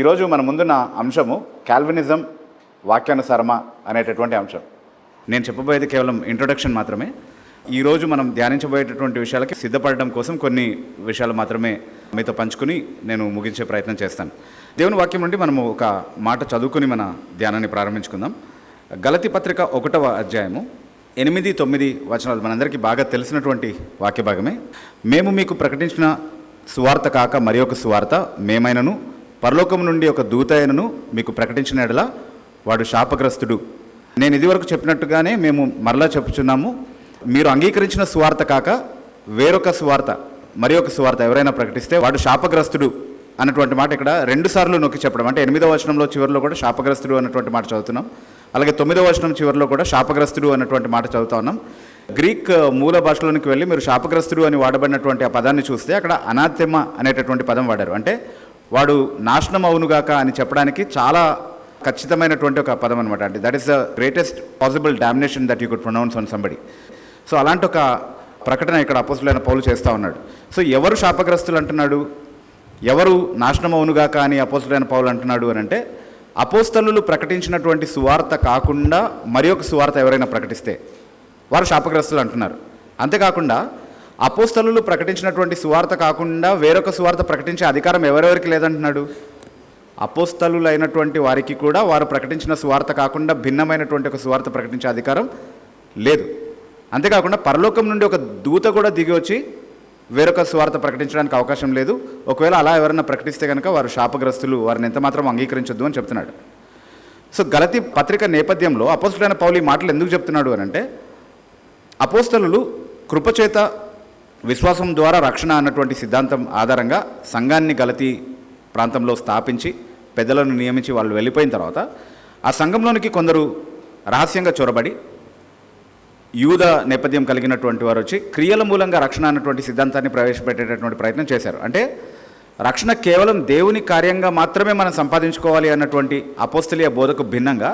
ఈరోజు మన ముందున్న అంశము కాల్వినిజం వాక్యానుసారమా అనేటటువంటి అంశం. నేను చెప్పబోయేది కేవలం ఇంట్రొడక్షన్ మాత్రమే. ఈరోజు మనం ధ్యానించబోయేటటువంటి విషయాలకి సిద్ధపడడం కోసం కొన్ని విషయాలు మాత్రమే మీతో పంచుకుని నేను ముగించే ప్రయత్నం చేస్తాను. దేవుని వాక్యం నుండి మనము ఒక మాట చదువుకుని మన ధ్యానాన్ని ప్రారంభించుకుందాం. గలతీ పత్రిక 1వ అధ్యాయము 8-9 వచనాలు మనందరికీ బాగా తెలిసినటువంటి వాక్య భాగమే. మేము మీకు ప్రకటించిన సువార్త కాక మరి ఒక సువార్త మేమైనను పరలోకం నుండి ఒక దూత అయినను మీకు ప్రకటించిన ఎడల వాడు శాపగ్రస్తుడు. నేను ఇదివరకు చెప్పినట్టుగానే మేము మరలా చెప్పుచున్నాము, మీరు అంగీకరించిన సువార్త కాక వేరొక సువార్త మరి ఒక సువార్త ఎవరైనా ప్రకటిస్తే వాడు శాపగ్రస్తుడు అన్నటువంటి మాట ఇక్కడ 2 సార్లు నొక్కి చెప్పడం. అంటే 8వ వచనంలో చివరిలో కూడా శాపగ్రస్తుడు అన్నటువంటి మాట చదువుతున్నాం. అలాగే 9వ వచనం చివరిలో కూడా శాపగ్రస్తుడు అన్నటువంటి మాట చదువుతా ఉన్నాం. గ్రీక్ మూల భాషలోనికి వెళ్ళి మీరు శాపగ్రస్తుడు అని వాడబడినటువంటి ఆ పదాన్ని చూస్తే అక్కడ అనాథెమ అనేటటువంటి పదం వాడారు. అంటే వాడు నాశనం అవునుగాక అని చెప్పడానికి చాలా ఖచ్చితమైనటువంటి ఒక పదం అనమాట. అంటే that is the greatest possible domination that you could pronounce on somebody. So అలాంటి ఒక ప్రకటన ఇక్కడ అపోస్తులైన పౌలు చేస్తూ ఉన్నాడు. సో ఎవరు శాపగ్రస్తులు అంటున్నాడు, ఎవరు నాశనం అవునుగాక అని అపోస్తులైన పౌలు అంటున్నాడు అని అంటే, అపోస్తలులు ప్రకటించినటువంటి సువార్త కాకుండా మరి ఒక సువార్త ఎవరైనా ప్రకటిస్తే వారు శాపగ్రస్తులు అంటున్నారు. అంతేకాకుండా అపోస్తలులు ప్రకటించినటువంటి సువార్త కాకుండా వేరొక సువార్త ప్రకటించే అధికారం ఎవరెవరికి లేదంటున్నాడు. అపోస్తలులైనటువంటి వారికి కూడా వారు ప్రకటించిన సువార్త కాకుండా భిన్నమైనటువంటి ఒక సువార్త ప్రకటించే అధికారం లేదు. అంతేకాకుండా పరలోకం నుండి ఒక దూత కూడా దిగి వచ్చి వేరొక సువార్త ప్రకటించడానికి అవకాశం లేదు. ఒకవేళ అలా ఎవరైనా ప్రకటిస్తే కనుక వారు శాపగ్రస్తులు, వారిని ఎంతమాత్రం అంగీకరించొద్దు అని చెప్తున్నాడు. సో గలతీ పత్రిక నేపథ్యంలో అపోస్తలుడైన పౌలు ఈ మాటలు ఎందుకు చెప్తున్నాడు అని అంటే, అపోస్తలులు కృపచేత విశ్వాసం ద్వారా రక్షణ అన్నటువంటి సిద్ధాంతం ఆధారంగా సంఘాన్ని గలతీ ప్రాంతంలో స్థాపించి పెద్దలను నియమించి వాళ్ళు వెళ్ళిపోయిన తర్వాత ఆ సంఘంలోనికి కొందరు రహస్యంగా చొరబడి యూద నేపథ్యం కలిగినటువంటి వారు వచ్చి క్రియల మూలంగా రక్షణ అన్నటువంటి సిద్ధాంతాన్ని ప్రవేశపెట్టేటటువంటి ప్రయత్నం చేశారు. అంటే రక్షణ కేవలం దేవుని కార్యంగా మాత్రమే మనం సంపాదించుకోవాలి అన్నటువంటి అపోస్తలీయ బోధకు భిన్నంగా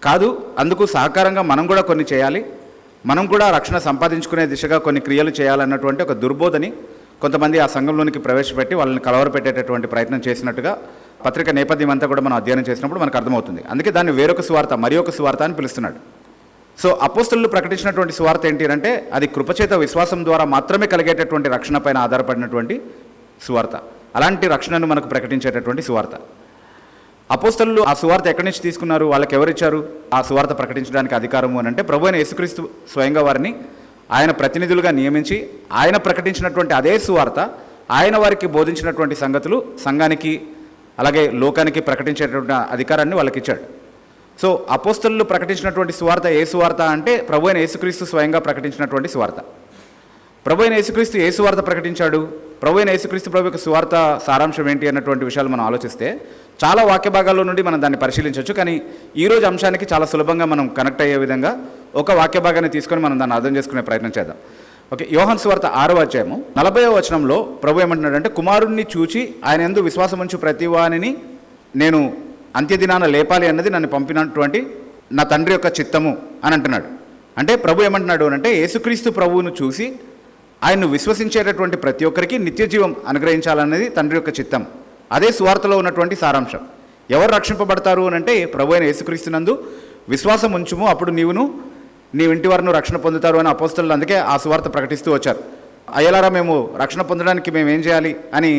కాదు, అందుకు సహకారంగా మనం కూడా కొన్ని చేయాలి, మనం కూడా రక్షణ సంపాదించుకునే దిశగా కొన్ని క్రియలు చేయాలన్నటువంటి ఒక దుర్బోధని కొంతమంది ఆ సంఘంలోనికి ప్రవేశపెట్టి వాళ్ళని కలవరపెట్టేటటువంటి ప్రయత్నం చేసినట్టుగా పత్రిక నేపథ్యం అంతా కూడా మనం అధ్యయనం చేసినప్పుడు మనకు అర్థమవుతుంది. అందుకే దాన్ని వేరొక సువార్త మరి ఒక సువార్త అని పిలుస్తున్నాడు. సో అపోస్తలులు ప్రకటించినటువంటి సువార్త ఏంటి అంటే, అది కృపచేత విశ్వాసం ద్వారా మాత్రమే కలిగేటటువంటి రక్షణ పైన ఆధారపడినటువంటి సువార్త. అలాంటి రక్షణను మనకు ప్రకటించేటటువంటి సువార్త. అపోస్తలులు ఆ సువార్త ఎక్కడి నుంచి తీసుకున్నారు, వాళ్ళకి ఎవరిచ్చారు ఆ సువార్త ప్రకటించడానికి అధికారము అని అంటే, ప్రభువైన యేసుక్రీస్తు స్వయంగా వారిని ఆయన ప్రతినిధులుగా నియమించి ఆయన ప్రకటించినటువంటి అదే సువార్త ఆయన వారికి బోధించినటువంటి సంగతులు సంఘానికి అలాగే లోకానికి ప్రకటించేటటువంటి అధికారాన్ని వాళ్ళకి ఇచ్చాడు. సో అపోస్తలులు ప్రకటించినటువంటి సువార్త ఏ సువార్త అంటే, ప్రభువైన యేసుక్రీస్తు స్వయంగా ప్రకటించినటువంటి సువార్త. ప్రభువైన యేసుక్రీస్తు ఏ సువార్త ప్రకటించాడు, ప్రభువైన యేసుక్రీస్తు ప్రభు యొక్క సువార్త సారాంశం ఏంటి అన్నటువంటి విషయాలు మనం ఆలోచిస్తే చాలా వాక్య భాగాల్లో నుండి మనం దాన్ని పరిశీలించవచ్చు. కానీ ఈరోజు అంశానికి చాలా సులభంగా మనం కనెక్ట్ అయ్యే విధంగా ఒక వాక్య భాగాన్ని తీసుకొని మనం దాన్ని అర్థం చేసుకునే ప్రయత్నం చేద్దాం. ఓకే, యోహాను సువార్త 6వ అధ్యాయము 40వ వచనంలో ప్రభు ఏమంటున్నాడంటే, కుమారుణ్ణి చూచి ఆయన యందు విశ్వాసముంచు ప్రతివానిని నేను అంత్యదినాన లేపాలి అన్నది నన్ను పంపినటువంటి నా తండ్రి యొక్క చిత్తము అని అంటున్నాడు. అంటే ప్రభు ఏమంటున్నాడు అంటే, యేసుక్రీస్తు ప్రభువును చూసి ఆయన్ను విశ్వసించేటటువంటి ప్రతి ఒక్కరికి నిత్య జీవం అనుగ్రహించాలన్నది తండ్రి యొక్క చిత్తం. అదే సువార్తలో ఉన్నటువంటి సారాంశం. ఎవరు రక్షింపబడతారు అని అంటే, ప్రభు అయిన యేసుక్రీస్తునందు విశ్వాసం ఉంచుము, అప్పుడు నీ ఇంటి వారిని రక్షణ పొందుతారు అని అపోస్తలులు అందుకే ఆ సువార్త ప్రకటిస్తూ వచ్చారు. అయ్యలారా, మేము రక్షణ పొందడానికి మేము ఏం చేయాలి అని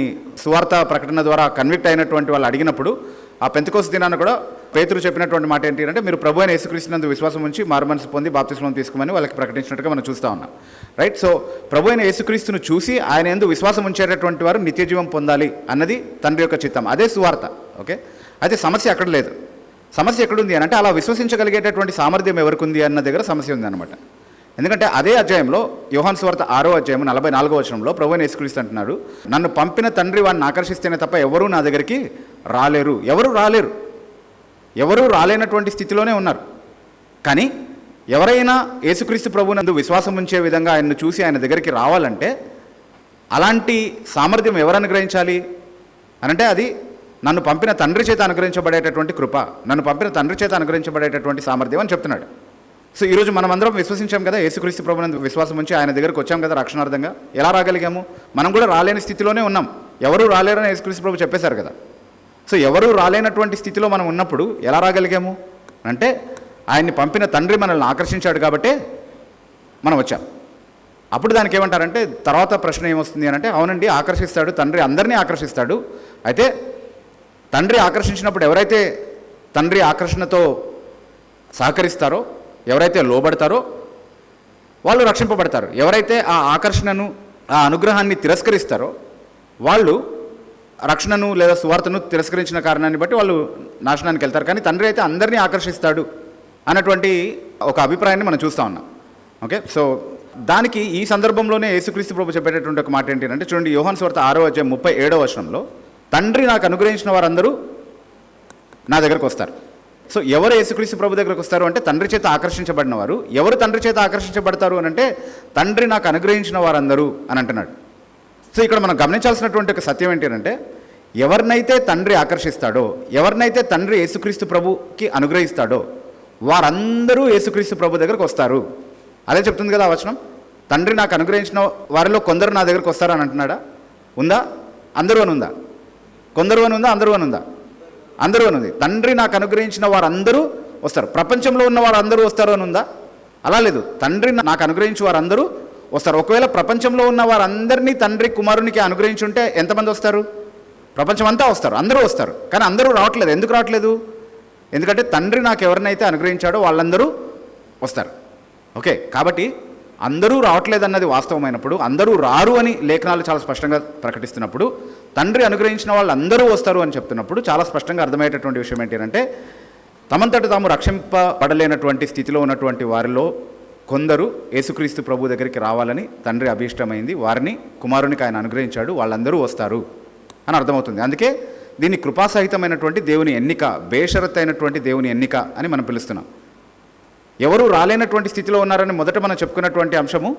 సువార్త ప్రకటన ద్వారా కన్విక్ట్ అయినటువంటి వాళ్ళు అడిగినప్పుడు ఆ పెంతెకోస్తు దినాన కూడా పేతురు చెప్పినటువంటి మాట ఏంటి అంటే, మీరు ప్రభు అయిన యేసుక్రీస్తునందు విశ్వాసం ఉంచి మారుమనసు పొంది బాప్తిస్మం తీసుకోమని వాళ్ళకి ప్రకటించినట్టుగా మనం చూస్తూ ఉన్నాం. రైట్. సో ప్రభు అయిన యేసుక్రీస్తును చూసి ఆయన యందు విశ్వాసం ఉంచేటటువంటి వారు నిత్య జీవం పొందాలి అన్నది తండ్రి యొక్క చిత్తం. అదే సువార్త. ఓకే, అయితే సమస్య అక్కడ లేదు. సమస్య ఎక్కడుంది అని అంటే, అలా విశ్వసించగలిగేటటువంటి సామర్థ్యం ఎవరికి ఉంది అన్న దగ్గర సమస్య ఉంది అనమాట. ఎందుకంటే అదే అధ్యాయంలో యోహాను సువార్త 6వ అధ్యాయం 44వ వచనంలో ప్రభు అయిన యేసుక్రీస్తు అంటున్నాడు, నన్ను పంపిన తండ్రి వాడిని ఆకర్షిస్తేనే తప్ప ఎవరూ నా దగ్గరికి రాలేరు. ఎవరు రాలేనటువంటి స్థితిలోనే ఉన్నారు. కానీ ఎవరైనా యేసుక్రీస్తు ప్రభువునందు విశ్వాసం ఉంచే విధంగా ఆయన్ను చూసి ఆయన దగ్గరికి రావాలంటే అలాంటి సామర్థ్యం ఎవరు అనుగ్రహించాలి అనంటే, అది నన్ను పంపిన తండ్రి చేత అనుగ్రహించబడేటటువంటి కృప, నన్ను పంపిన తండ్రి చేత అనుగ్రహించబడేటటువంటి సామర్థ్యం అని చెప్తున్నాడు. సో ఈరోజు మనం అందరం విశ్వసించాం కదా, యేసుక్రీస్తు ప్రభువునందు విశ్వాసం ఉంచి ఆయన దగ్గరకు వచ్చాం కదా రక్షణార్థంగా. ఎలా రాగలిగాము? మనం కూడా రాలేని స్థితిలోనే ఉన్నాం. ఎవరు రాలేరని యేసుక్రీస్తు ప్రభు చెప్పేశారు కదా. సో ఎవరు రాలేనటువంటి స్థితిలో మనం ఉన్నప్పుడు ఎలా రాగలిగాము అంటే ఆయన్ని పంపిన తండ్రి మనల్ని ఆకర్షించాడు కాబట్టే మనం వచ్చాం. అప్పుడు దానికి ఏమంటారంటే తర్వాత ప్రశ్న ఏమొస్తుంది అని అంటే, అవునండి ఆకర్షిస్తాడు తండ్రి, అందరినీ ఆకర్షిస్తాడు. అయితే తండ్రి ఆకర్షించినప్పుడు ఎవరైతే తండ్రి ఆకర్షణతో సహకరిస్తారో, ఎవరైతే లోబడతారో వాళ్ళు రక్షింపబడతారు. ఎవరైతే ఆ ఆకర్షణను, ఆ అనుగ్రహాన్ని తిరస్కరిస్తారో వాళ్ళు రక్షణను లేదా సువార్తను తిరస్కరించిన కారణాన్ని బట్టి వాళ్ళు నాశనానికి వెళ్తారు. కానీ తండ్రి అయితే అందరినీ ఆకర్షిస్తాడు అన్నటువంటి ఒక అభిప్రాయాన్ని మనం చూస్తూ ఉన్నాం. ఓకే, సో దానికి ఈ సందర్భంలోనే యేసుక్రీస్తు ప్రభు చెప్పేటటువంటి ఒక మాట ఏంటి అంటే, చూడండి యోహాను సువార్త 6:37 తండ్రి నాకు అనుగ్రహించిన వారందరూ నా దగ్గరకు వస్తారు. సో ఎవరు యేసుక్రీస్తు ప్రభు దగ్గరకు వస్తారు అంటే తండ్రి చేత ఆకర్షించబడిన వారు. ఎవరు తండ్రి చేత ఆకర్షించబడతారు అని అంటే తండ్రి నాకు అనుగ్రహించిన వారందరూ అని అంటున్నాడు. సో ఇక్కడ మనం గమనించాల్సినటువంటి ఒక సత్యం ఏంటి అంటే, ఎవరినైతే తండ్రి ఆకర్షిస్తాడో, ఎవరినైతే తండ్రి యేసుక్రీస్తు ప్రభుకి అనుగ్రహిస్తాడో వారందరూ యేసుక్రీస్తు ప్రభు దగ్గరకు వస్తారు. అదే చెప్తుంది కదా ఆ వచనం. తండ్రి నాకు అనుగ్రహించిన వారిలో కొందరు నా దగ్గరకు వస్తారు అని అంటున్నాడా? ఉందా? అందరూ అని ఉందా? కొందరు అని ఉందా? అందరూ అని ఉందా? అందరూ అని ఉంది. తండ్రి నాకు అనుగ్రహించిన వారందరూ వస్తారు. ప్రపంచంలో ఉన్న వారందరూ వస్తారు అని ఉందా? అలా లేదు. తండ్రి నాకు అనుగ్రహించి వారందరూ వస్తారు. ఒకవేళ ప్రపంచంలో ఉన్న వారందరినీ తండ్రి కుమారునికి అనుగ్రహించి ఉంటే ఎంతమంది వస్తారు? ప్రపంచం అంతా వస్తారు, అందరూ వస్తారు. కానీ అందరూ రావట్లేదు. ఎందుకు రావట్లేదు? ఎందుకంటే తండ్రి నాకు ఎవరినైతే అనుగ్రహించాడో వాళ్ళందరూ వస్తారు. ఓకే, కాబట్టి అందరూ రావట్లేదు అన్నది వాస్తవమైనప్పుడు, అందరూ రారు అని లేఖనాలు చాలా స్పష్టంగా ప్రకటిస్తున్నప్పుడు, తండ్రి అనుగ్రహించిన వాళ్ళు అందరూ వస్తారు అని చెప్తున్నప్పుడు చాలా స్పష్టంగా అర్థమయ్యేటటువంటి విషయం ఏంటి అంటే, తమంతట తాము రక్షింపబడలేనటువంటి స్థితిలో ఉన్నటువంటి వారిలో కొందరు యేసుక్రీస్తు ప్రభు దగ్గరికి రావాలని తండ్రి అభీష్టమైంది. వారిని కుమారునికి ఆయన అనుగ్రహించాడు, వాళ్ళందరూ వస్తారు అని అర్థమవుతుంది. అందుకే దీన్ని కృపాసహితమైనటువంటి దేవుని ఎన్నిక, బేషరత్ అయినటువంటి దేవుని ఎన్నిక అని మనం పిలుస్తున్నాం. ఎవరు రాలేనటువంటి స్థితిలో ఉన్నారని మొదట మనం చెప్పుకున్నటువంటి అంశము,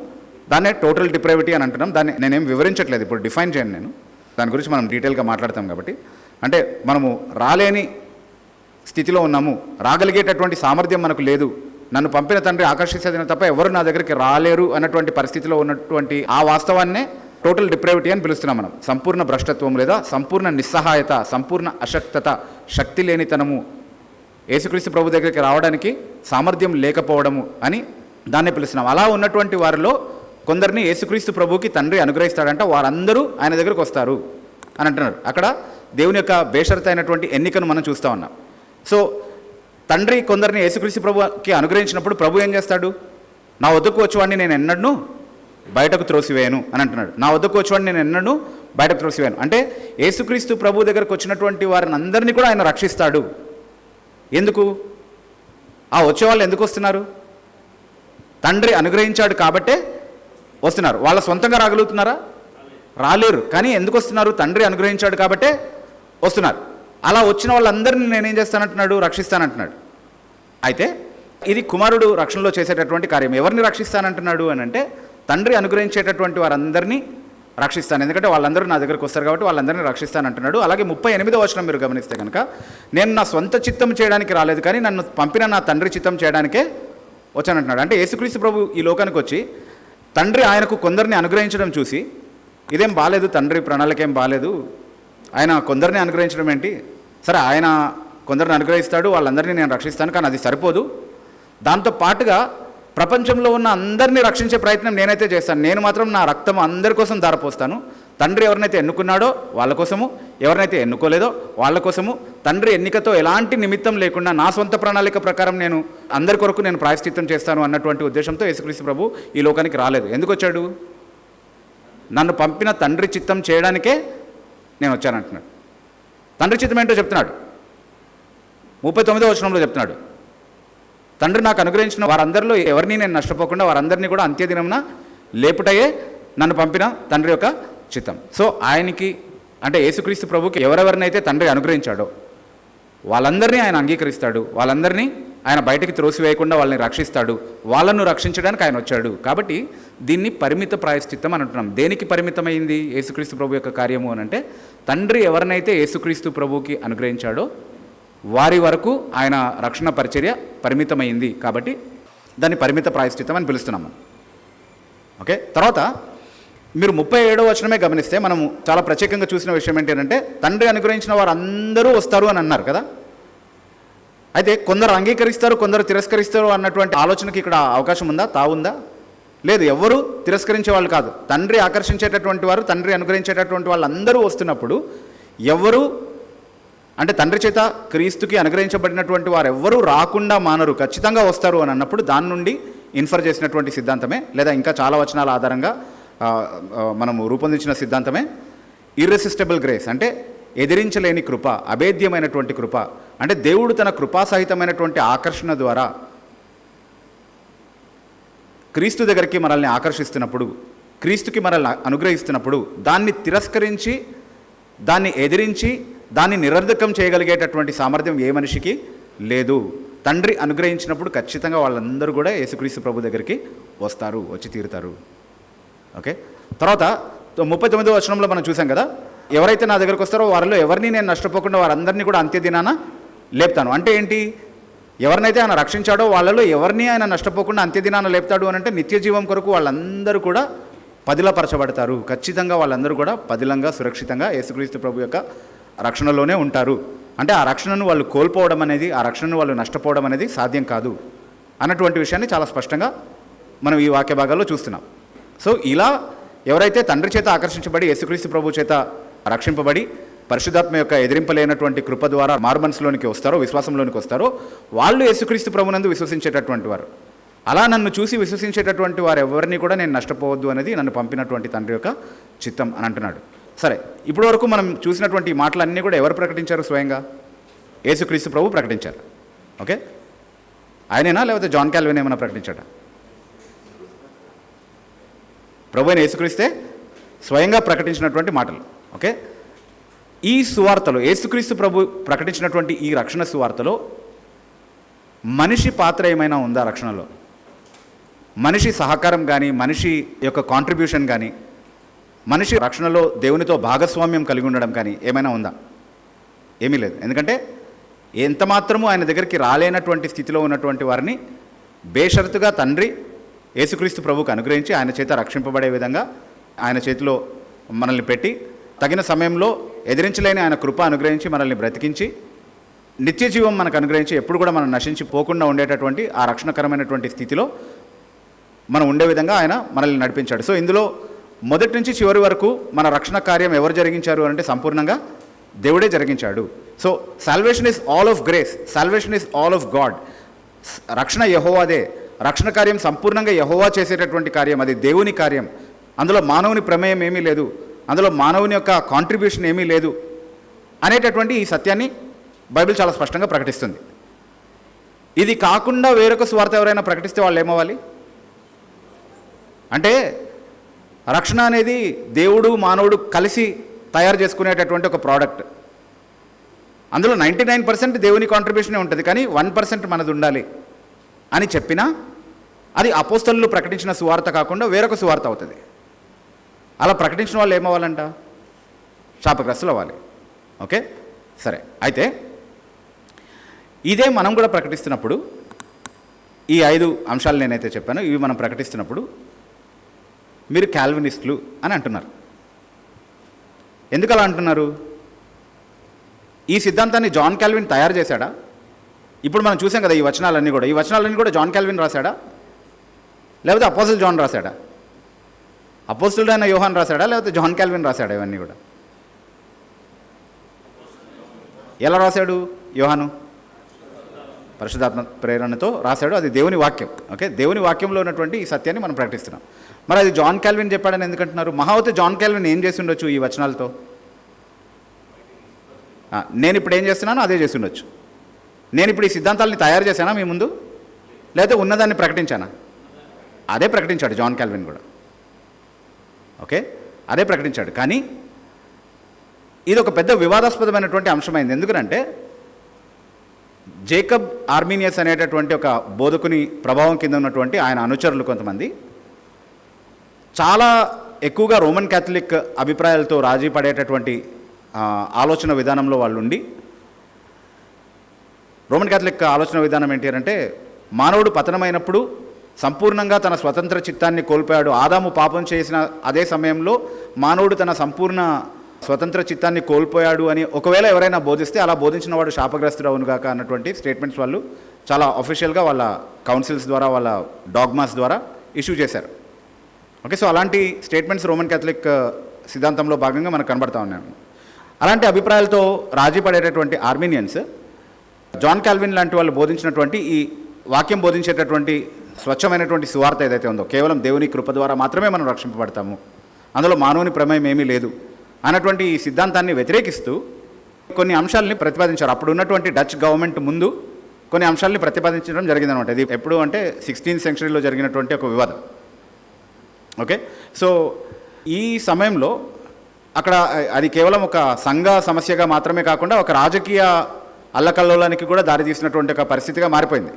దాన్నే టోటల్ డిప్రైవిటీ అని అంటున్నాం. దాన్ని నేనేం వివరించట్లేదు, ఇప్పుడు డిఫైన్ చేయను నేను. దాని గురించి మనం డీటెయిల్గా మాట్లాడతాం. కాబట్టి అంటే మనము రాలేని స్థితిలో ఉన్నాము, రాగలిగేటటువంటి సామర్థ్యం మనకు లేదు, నన్ను పంపిన తండ్రి ఆకర్షించదిన తప్ప ఎవరు నా దగ్గరికి రాలేరు అన్నటువంటి పరిస్థితిలో ఉన్నటువంటి ఆ వాస్తవాన్నే టోటల్ డిప్రైవిటీ అని పిలుస్తున్నాం మనం. సంపూర్ణ భ్రష్టత్వం లేదా సంపూర్ణ నిస్సహాయత, సంపూర్ణ అశక్తత, శక్తి లేనితనము, యేసుక్రీస్తు ప్రభు దగ్గరికి రావడానికి సామర్థ్యం లేకపోవడము అని దాన్నే పిలుస్తున్నాం. అలా ఉన్నటువంటి వారిలో కొందరిని యేసుక్రీస్తు ప్రభుకి తండ్రి అనుగ్రహిస్తాడంట, వారందరూ ఆయన దగ్గరకు వస్తారు అని అంటున్నారు. అక్కడ దేవుని యొక్క బేషరత్ అయినటువంటి ఎన్నికను మనం చూస్తూ ఉన్నాం. సో తండ్రి కొందరిని యేసుక్రీస్తు ప్రభుకి అనుగ్రహించినప్పుడు ప్రభు ఏం చేస్తాడు? నా వద్దకు వచ్చేవాడిని నేను ఎన్నడూ బయటకు త్రోసివేయను అని అంటున్నాడు. నా వద్దకు వచ్చేవాడిని నేను ఎన్నడూ బయటకు త్రోసివేయను అంటే యేసుక్రీస్తు ప్రభు దగ్గరకు వచ్చినటువంటి వారిని అందరినీ కూడా ఆయన రక్షిస్తాడు. ఎందుకు? ఆ వచ్చేవాళ్ళు ఎందుకు వస్తున్నారు? తండ్రి అనుగ్రహించాడు కాబట్టే వస్తున్నారు. వాళ్ళ సొంతంగా రాగలుగుతున్నారా? రాలేరు. కానీ ఎందుకు వస్తున్నారు? తండ్రి అనుగ్రహించాడు కాబట్టే వస్తున్నారు. అలా వచ్చిన వాళ్ళందరినీ నేనేం చేస్తానంటున్నాడు? రక్షిస్తానంటున్నాడు. అయితే ఇది కుమారుడు రక్షణలో చేసేటటువంటి కార్యం. ఎవరిని రక్షిస్తానంటున్నాడు అని అంటే, తండ్రి అనుగ్రహించేటటువంటి వారందరినీ రక్షిస్తాను, ఎందుకంటే వాళ్ళందరూ నా దగ్గరకు వస్తారు కాబట్టి వాళ్ళందరినీ రక్షిస్తానంటున్నాడు. అలాగే 38వ వచనం మీరు గమనిస్తే కనుక, నేను నా సొంత చిత్తం చేయడానికి రాలేదు కానీ నన్ను పంపిన నా తండ్రి చిత్తం చేయడానికే వచ్చానంటున్నాడు. అంటే యేసుక్రీస్తు ప్రభు ఈ లోకానికి వచ్చి తండ్రి ఆయనకు కొందరిని అనుగ్రహించడం చూసి, ఇదేం బాలేదు, తండ్రి ప్రణాళిక ఏం బాలేదు, ఆయన కొందరిని అనుగ్రహించడం ఏంటి, సరే ఆయన కొందరిని అనుగ్రహిస్తాడు, వాళ్ళందరినీ నేను రక్షిస్తాను, కానీ అది సరిపోదు, దాంతో పాటుగా ప్రపంచంలో ఉన్న అందరినీ రక్షించే ప్రయత్నం నేనైతే చేస్తాను, నేను మాత్రం నా రక్తం అందరి కోసం ధారపోస్తాను. తండ్రి ఎవరినైతే ఎన్నుకున్నాడో వాళ్ళ కోసము, ఎవరినైతే ఎన్నుకోలేదో వాళ్ళ కోసము, తండ్రి ఎన్నికతో ఎలాంటి నిమిత్తం లేకుండా నా సొంత ప్రణాళిక ప్రకారం నేను అందరి కొరకు నేను ప్రాయశ్చిత్తం చేస్తాను అన్నటువంటి ఉద్దేశంతో యేసుక్రీస్తు ప్రభు ఈ లోకానికి రాలేదు. ఎందుకు వచ్చాడు? నన్ను పంపిన తండ్రి చిత్తం చేయడానికే నేను వచ్చానంటున్నాడు. తండ్రి చిత్తం ఏంటో చెప్తున్నాడు. 39వ వచనంలో చెప్తున్నాడు, తండ్రి నాకు అనుగ్రహించిన వారందరిలో ఎవరిని నేను నష్టపోకుండా వారందరినీ కూడా అంత్యదినమున లేపుటయే నన్ను పంపిన తండ్రి యొక్క చిత్తం. సో ఆయనకి అంటే యేసుక్రీస్తు ప్రభుకి ఎవరెవరినైతే తండ్రి అనుగ్రహించాడో వాళ్ళందరినీ ఆయన అంగీకరిస్తాడు, వాళ్ళందరినీ ఆయన బయటికి త్రోసివేయకుండా వాళ్ళని రక్షిస్తాడు, వాళ్ళను రక్షించడానికి ఆయన వచ్చాడు. కాబట్టి దీన్ని పరిమిత ప్రాయశ్చిత్తం అని అంటున్నాం. దేనికి పరిమితమైంది యేసుక్రీస్తు ప్రభు యొక్క కార్యము అని అంటే, తండ్రి ఎవరినైతే యేసుక్రీస్తు ప్రభుకి అనుగ్రహించాడో వారి వరకు ఆయన రక్షణ పరిచర్య పరిమితమైంది. కాబట్టి దాన్ని పరిమిత ప్రాయశ్చిత్తం అని పిలుస్తున్నాము. ఓకే, తర్వాత మీరు 37వ వచనమే గమనిస్తే మనము చాలా ప్రత్యేకంగా చూసిన విషయం ఏంటంటే తండ్రి అనుగ్రహించిన వారు అందరూ వస్తారు అని అన్నారు కదా. అయితే కొందరు అంగీకరిస్తారు, కొందరు తిరస్కరిస్తారు అన్నటువంటి ఆలోచనకి ఇక్కడ అవకాశం ఉందా, తావుందా? లేదు, ఎవరు తిరస్కరించే వాళ్ళు కాదు. తండ్రి ఆకర్షించేటటువంటి వారు, తండ్రి అనుగ్రహించేటటువంటి వాళ్ళందరూ వస్తున్నప్పుడు ఎవరు అంటే తండ్రి చేత క్రీస్తుకి అనుగ్రహించబడినటువంటి వారు ఎవ్వరూ రాకుండా మానరు, ఖచ్చితంగా వస్తారు అని అన్నప్పుడు దాని నుండి ఇన్ఫర్ చేసినటువంటి సిద్ధాంతమే, లేదా ఇంకా చాలా వచనాల ఆధారంగా మనము రూపొందించిన సిద్ధాంతమే ఇర్రెసిస్టబుల్ గ్రేస్. అంటే ఎదిరించలేని కృప, అభేద్యమైనటువంటి కృప. అంటే దేవుడు తన కృపాసహితమైనటువంటి ఆకర్షణ ద్వారా క్రీస్తు దగ్గరికి మనల్ని ఆకర్షిస్తున్నప్పుడు, క్రీస్తుకి మనల్ని అనుగ్రహిస్తున్నప్పుడు దాన్ని తిరస్కరించి, దాన్ని ఎదిరించి, దాన్ని నిరర్ధకం చేయగలిగేటటువంటి సామర్థ్యం ఏ మనిషికి లేదు. తండ్రి అనుగ్రహించినప్పుడు ఖచ్చితంగా వాళ్ళందరూ కూడా యేసుక్రీస్తు ప్రభు దగ్గరికి వస్తారు, వచ్చి తీరుతారు. ఓకే, తర్వాత 39వ వచనంలో మనం చూసాం కదా, ఎవరైతే నా దగ్గరకు వస్తారో వారిలో ఎవరిని నేను నష్టపోకుండా వారందరినీ కూడా అంత్యదినాన లేపుతాను. అంటే ఏంటి? ఎవరినైతే ఆయన రక్షించాడో వాళ్ళలో ఎవరిని ఆయన నష్టపోకుండా అంత్యదినాన లేపుతాడు అని అంటే నిత్య జీవం కొరకు వాళ్ళందరూ కూడా పదిలపరచబడతారు. ఖచ్చితంగా వాళ్ళందరూ కూడా పదిలంగా, సురక్షితంగా యేసుక్రీస్తు ప్రభు యొక్క రక్షణలోనే ఉంటారు. అంటే ఆ రక్షణను వాళ్ళు కోల్పోవడం అనేది, ఆ రక్షణను వాళ్ళు నష్టపోవడం అనేది సాధ్యం కాదు అన్నటువంటి విషయాన్ని చాలా స్పష్టంగా మనం ఈ వాక్య భాగాల్లో చూస్తున్నాం. సో ఇలా ఎవరైతే తండ్రి చేత ఆకర్షించబడి యేసుక్రీస్తు ప్రభు చేత రక్షింపబడి పరిశుద్ధాత్మ యొక్క ఎదిరింపలేనటువంటి కృప ద్వారా మారుమనసులోనికి వస్తారో, విశ్వాసంలోనికి వస్తారో వాళ్ళు యేసుక్రీస్తు ప్రభునందు విశ్వసించేటటువంటి వారు. అలా నన్ను చూసి విశ్వసించేటటువంటి వారు ఎవరిని కూడా నేను నష్టపోవద్దు అనేది నన్ను పంపినటువంటి తండ్రి యొక్క చిత్తం అని అంటున్నాడు. సరే, ఇప్పటి వరకు మనం చూసినటువంటి మాటలన్నీ కూడా ఎవరు ప్రకటించారు? స్వయంగా యేసుక్రీస్తు ప్రభు ప్రకటించారు. ఓకే, ఆయనేనా లేకపోతే జాన్ కాల్విన్ ఏమైనా ప్రకటించాడా? ప్రభు అయిన యేసుక్రీస్తే స్వయంగా ప్రకటించినటువంటి మాటలు. ఓకే, ఈ సువార్తలో యేసుక్రీస్తు ప్రభు ప్రకటించినటువంటి ఈ రక్షణ సువార్తలో మనిషి పాత్ర ఏమైనా ఉందా? రక్షణలో మనిషి సహకారం కానీ, మనిషి యొక్క కాంట్రిబ్యూషన్ కానీ, మనిషి రక్షణలో దేవునితో భాగస్వామ్యం కలిగి ఉండడం కానీ ఏమైనా ఉందా? ఏమీ లేదు. ఎందుకంటే ఎంత మాత్రము ఆయన దగ్గరికి రాలేనటువంటి స్థితిలో ఉన్నటువంటి వారిని బేషరతుగా తండ్రి యేసుక్రీస్తు ప్రభువుకు అనుగ్రహించి ఆయన చేత రక్షింపబడే విధంగా ఆయన చేతిలో మనల్ని పెట్టి తగిన సమయంలో ఎదిరించలేని ఆయన కృప అనుగ్రహించి మనల్ని బ్రతికించి నిత్య జీవం మనకు అనుగ్రహించి ఎప్పుడు కూడా మనం నశించిపోకుండా ఉండేటటువంటి ఆ రక్షణకరమైనటువంటి స్థితిలో మనం ఉండే విధంగా ఆయన మనల్ని నడిపించాడు. సో ఇందులో మొదటి నుంచి చివరి వరకు మన రక్షణ కార్యం ఎవరు జరిగించారు అంటే సంపూర్ణంగా దేవుడే జరిగించాడు. So salvation is all of grace, salvation is all of God. రక్షణ యెహోవాదే, రక్షణ కార్యం సంపూర్ణంగా యెహోవా చేసేటటువంటి కార్యం, అది దేవుని కార్యం. అందులో మానవుని ప్రమేయం ఏమీ లేదు, అందులో మానవుని యొక్క కాంట్రిబ్యూషన్ ఏమీ లేదు అనేటటువంటి ఈ సత్యాన్ని బైబిల్ చాలా స్పష్టంగా ప్రకటిస్తుంది. ఇది కాకుండా వేరొక సువార్త ఎవరైనా ప్రకటిస్తే వాళ్ళు ఏమవ్వాలి? అంటే రక్షణ అనేది దేవుడు మానవుడు కలిసి తయారు చేసుకునేటటువంటి ఒక ప్రోడక్ట్. అందులో 99% దేవుని కాంట్రిబ్యూషనే ఉంటుంది, కానీ 1% మనది ఉండాలి అని చెప్పినా అది అపోస్తలులు ప్రకటించిన సువార్త కాకుండా వేరొక సువార్త అవుతుంది. అలా ప్రకటించిన వాళ్ళు ఏమవ్వాలంట? శాపగ్రస్తులు అవ్వాలి. ఓకే, సరే. అయితే ఇదే మనం కూడా ప్రకటిస్తున్నప్పుడు, ఈ 5 అంశాలు నేనైతే చెప్పాను, ఇవి మనం ప్రకటిస్తున్నప్పుడు మీరు కాల్వినిస్టులు అని అంటున్నారు. ఎందుకు అలా అంటున్నారు? ఈ సిద్ధాంతాన్ని జాన్ కాల్విన్ తయారు చేశాడా? ఇప్పుడు మనం చూసాం కదా ఈ వచనాలన్నీ కూడా జాన్ కాల్విన్ రాశాడా లేకపోతే అపోజిల్ జాన్ రాశాడా? అపోజిల్డైన యోహాన్ రాశాడా లేకపోతే జాన్ కాల్విన్ రాశాడా? ఇవన్నీ కూడా ఎలా రాశాడు? యోహాను పరిశుద్ధాత్మ ప్రేరణతో రాశాడు. అది దేవుని వాక్యం. ఓకే, దేవుని వాక్యంలో ఉన్నటువంటి ఈ సత్యాన్ని మనం ప్రకటిస్తున్నాం. మరి అది జాన్ కాల్విన్ చెప్పాడని ఎందుకంటున్నారు? మహావతి జాన్ కాల్విన్ ఏం చేసి ఉండొచ్చు ఈ వచనాలతో? నేను ఇప్పుడు ఏం చేస్తున్నానో అదే చేసి ఉండొచ్చు. నేను ఇప్పుడు ఈ సిద్ధాంతాలని తయారు చేశానా మీ ముందు, లేకపోతే ఉన్నదాన్ని ప్రకటించానా? అదే ప్రకటించాడు జాన్ కాల్విన్ కూడా. ఓకే, అదే ప్రకటించాడు. కానీ ఇది ఒక పెద్ద వివాదాస్పదమైనటువంటి అంశమైంది. ఎందుకంటే జేకబ్ ఆర్మీనియస్ అనేటటువంటి ఒక బోధకుని ప్రభావం కింద ఉన్నటువంటి ఆయన అనుచరులు కొంతమంది చాలా ఎక్కువగా రోమన్ క్యాథలిక్ అభిప్రాయాలతో రాజీ పడేటటువంటి ఆలోచన విధానంలో వాళ్ళు ఉండి, రోమన్ క్యాథలిక్ ఆలోచన విధానం ఏంటి అంటే మానవుడు పతనమైనప్పుడు సంపూర్ణంగా తన స్వతంత్ర చిత్తాన్ని కోల్పోయాడు. ఆదాము పాపం చేసిన అదే సమయంలో మానవుడు తన సంపూర్ణ స్వతంత్ర చిత్తాన్ని కోల్పోయాడు అని ఒకవేళ ఎవరైనా బోధిస్తే అలా బోధించిన వాడు శాపగ్రస్తుడు అవునుగాక అన్నటువంటి స్టేట్మెంట్స్ వాళ్ళు చాలా అఫీషియల్గా వాళ్ళ కౌన్సిల్స్ ద్వారా వాళ్ళ డాగ్మాస్ ద్వారా ఇష్యూ చేశారు. ఓకే, సో అలాంటి స్టేట్మెంట్స్ రోమన్ క్యాథలిక్ సిద్ధాంతంలో భాగంగా మనకు కనబడతా ఉన్నాయి. అలాంటి అభిప్రాయాలతో రాజీ పడేటటువంటి ఆర్మీనియన్స్ జాన్ కాల్విన్ లాంటి వాళ్ళు బోధించినటువంటి ఈ వాక్యం బోధించేటటువంటి స్వచ్ఛమైనటువంటి సువార్త ఏదైతే ఉందో, కేవలం దేవుని కృప ద్వారా మాత్రమే మనం రక్షింపబడతాము, అందులో మానవుని ప్రమేయం ఏమీ లేదు అన్నటువంటి ఈ సిద్ధాంతాన్ని వ్యతిరేకిస్తూ కొన్ని అంశాలని ప్రతిపాదించారు. అప్పుడు ఉన్నటువంటి డచ్ గవర్నమెంట్ ముందు కొన్ని అంశాలని ప్రతిపాదించడం జరిగిందనమాట. ఇది ఎప్పుడు అంటే 16th సెంచరీలో జరిగినటువంటి ఒక వివాదం. ఓకే, సో ఈ సమయంలో అక్కడ అది కేవలం ఒక సంఘ సమస్యగా మాత్రమే కాకుండా ఒక రాజకీయ అల్లకల్లోలానికి కూడా దారితీసినటువంటి ఒక పరిస్థితిగా మారిపోయింది.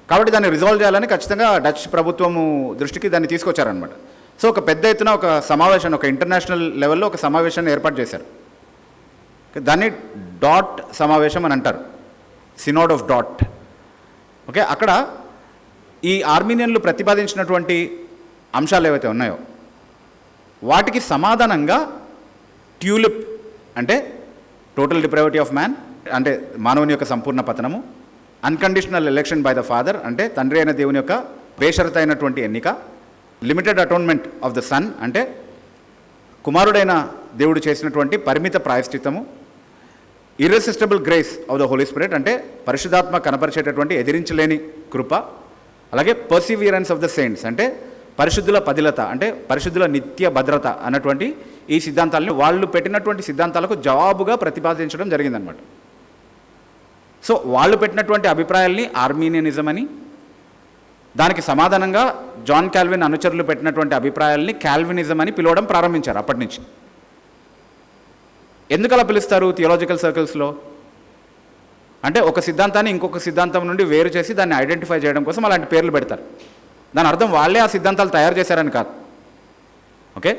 కాబట్టి దాన్ని రిజాల్వ్ చేయాలని ఖచ్చితంగా డచ్ ప్రభుత్వము దృష్టికి దాన్ని తీసుకొచ్చారనమాట. సో ఒక పెద్ద ఎత్తున ఒక సమావేశం, ఒక ఇంటర్నేషనల్ లెవెల్లో ఒక సమావేశాన్ని ఏర్పాటు చేశారు. దాన్ని డాట్ సమావేశం అని అంటారు, సినోడ్ ఆఫ్ డాట్. ఓకే, అక్కడ ఈ ఆర్మీనియన్లు ప్రతిపాదించినటువంటి అంశాలు ఏవైతే ఉన్నాయో వాటికి సమాధానంగా ట్యూలిప్ అంటే టోటల్ డిప్రైవిటీ ఆఫ్ మ్యాన్, అంటే మానవుని యొక్క సంపూర్ణ పతనము, unconditional election by the Father అంటే తండ్రి అయిన దేవుని యొక్క బేషరతైనటువంటి ఎన్నిక, limited atonement of the Son అంటే కుమారుడైన దేవుడు చేసినటువంటి పరిమిత ప్రాయశ్చిత్తము, irresistible grace of the Holy Spirit అంటే పరిశుద్ధాత్మ కనపరిచేటటువంటి ఎదిరించలేని కృప, అలాగే పర్సివియరెన్స్ ఆఫ్ ద సెయింట్స్ అంటే పరిశుద్ధుల పదిలత అంటే పరిశుద్ధుల నిత్య భద్రత అన్నటువంటి ఈ సిద్ధాంతాలని వాళ్ళు పెట్టినటువంటి సిద్ధాంతాలకు జవాబుగా ప్రతిపాదించడం జరిగిందనమాట. సో వాళ్ళు పెట్టినటువంటి అభిప్రాయాల్ని ఆర్మీనియనిజం అని, దానికి సమాధానంగా జాన్ కాల్విన్ అనుచరులు పెట్టినటువంటి అభిప్రాయాల్ని కాల్వినిజం అని పిలవడం ప్రారంభించారు. అప్పటి నుంచి ఎందుకు అలా పిలుస్తారు థియాలజికల్ సర్కిల్స్లో అంటే ఒక సిద్ధాంతాన్ని ఇంకొక సిద్ధాంతం నుండి వేరు చేసి దాన్ని ఐడెంటిఫై చేయడం కోసం అలాంటి పేర్లు పెడతారు. దాని అర్థం వాళ్ళే ఆ సిద్ధాంతాలు తయారు చేశారని కాదు. ఓకే,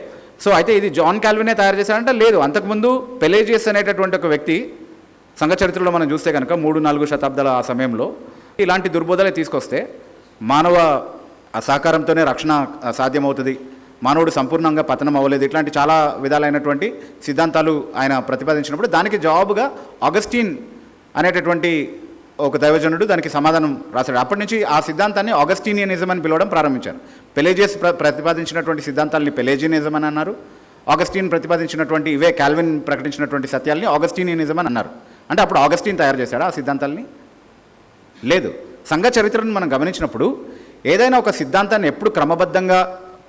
సో అయితే ఇది జాన్ కాల్వినే తయారు చేశారంటే లేదు, అంతకుముందు పెలేజియస్ అనేటటువంటి ఒక వ్యక్తి సంఘ చరిత్రలో మనం చూస్తే కనుక 3-4 శతాబ్దాల ఆ సమయంలో ఇలాంటి దుర్బోధలే తీసుకొస్తే మానవ సహకారంతోనే రక్షణ సాధ్యమవుతుంది, మానవుడు సంపూర్ణంగా పతనం అవ్వలేదు, ఇట్లాంటి చాలా విధాలైనటువంటి సిద్ధాంతాలు ఆయన ప్రతిపాదించినప్పుడు దానికి జవాబుగా ఆగస్టిన్ అనేటటువంటి ఒక దైవజనుడు దానికి సమాధానం రాశాడు. అప్పటి నుంచి ఆ సిద్ధాంతాన్ని ఆగస్టీనియనిజం అని పిలవడం ప్రారంభించారు. పెలేజియస్ ప్రతిపాదించినటువంటి సిద్ధాంతాలని పెలేజియనిజం అని అన్నారు, ఆగస్టిన్ ప్రతిపాదించినటువంటి ఇవే కాల్విన్ ప్రకటించినటువంటి సత్యాలని ఆగస్టీనియనిజం అని అన్నారు. అంటే అప్పుడు ఆగస్టిన్ తయారు చేశాడా ఆ సిద్ధాంతాలని? లేదు. సంఘ చరిత్రను మనం గమనించినప్పుడు ఏదైనా ఒక సిద్ధాంతాన్ని ఎప్పుడు క్రమబద్ధంగా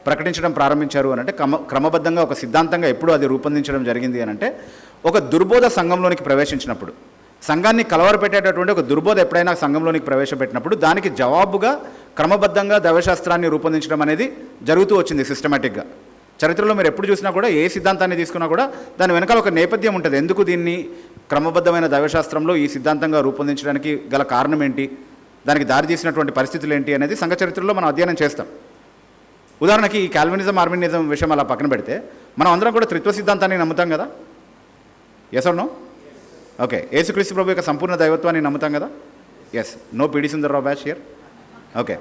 ప్రకటించడం ప్రారంభించారు అని అంటే క్రమబద్ధంగా ఒక సిద్ధాంతంగా ఎప్పుడు అది రూపొందించడం జరిగింది అని అంటే ఒక దుర్బోధ సంఘంలోనికి ప్రవేశించినప్పుడు, సంఘాన్ని కలవరపెట్టేటటువంటి ఒక దుర్బోధ ఎప్పుడైనా సంఘంలోనికి ప్రవేశపెట్టినప్పుడు దానికి జవాబుగా క్రమబద్ధంగా దైవశాస్త్రాన్ని రూపొందించడం అనేది జరుగుతూ వచ్చింది సిస్టమేటిక్గా. చరిత్రలో మీరు ఎప్పుడు చూసినా కూడా ఏ సిద్ధాంతాన్ని తీసుకున్నా కూడా దాని వెనకాల ఒక నేపథ్యం ఉంటుంది. ఎందుకు దీన్ని క్రమబద్ధమైన దైవశాస్త్రంలో ఈ సిద్ధాంతంగా రూపొందించడానికి గల కారణం ఏంటి, దానికి దారి తీసినటువంటి పరిస్థితులు ఏంటి అనేది సంఘ చరిత్రలో మనం అధ్యయనం చేస్తాం. ఉదాహరణకి ఈ కాల్వినిజం ఆర్మీనిజం విషయం అలా పక్కన పెడితే మనం అందరం కూడా త్రిత్వ సిద్ధాంతాన్ని నమ్ముతాం కదా, ఎస్ ఆర్ నో? ఓకే, యేసుక్రీస్తు ప్రభు యొక్క సంపూర్ణ దైవత్వాన్ని నమ్ముతాం కదా, yes, no PD Sundarrao batch here. Okay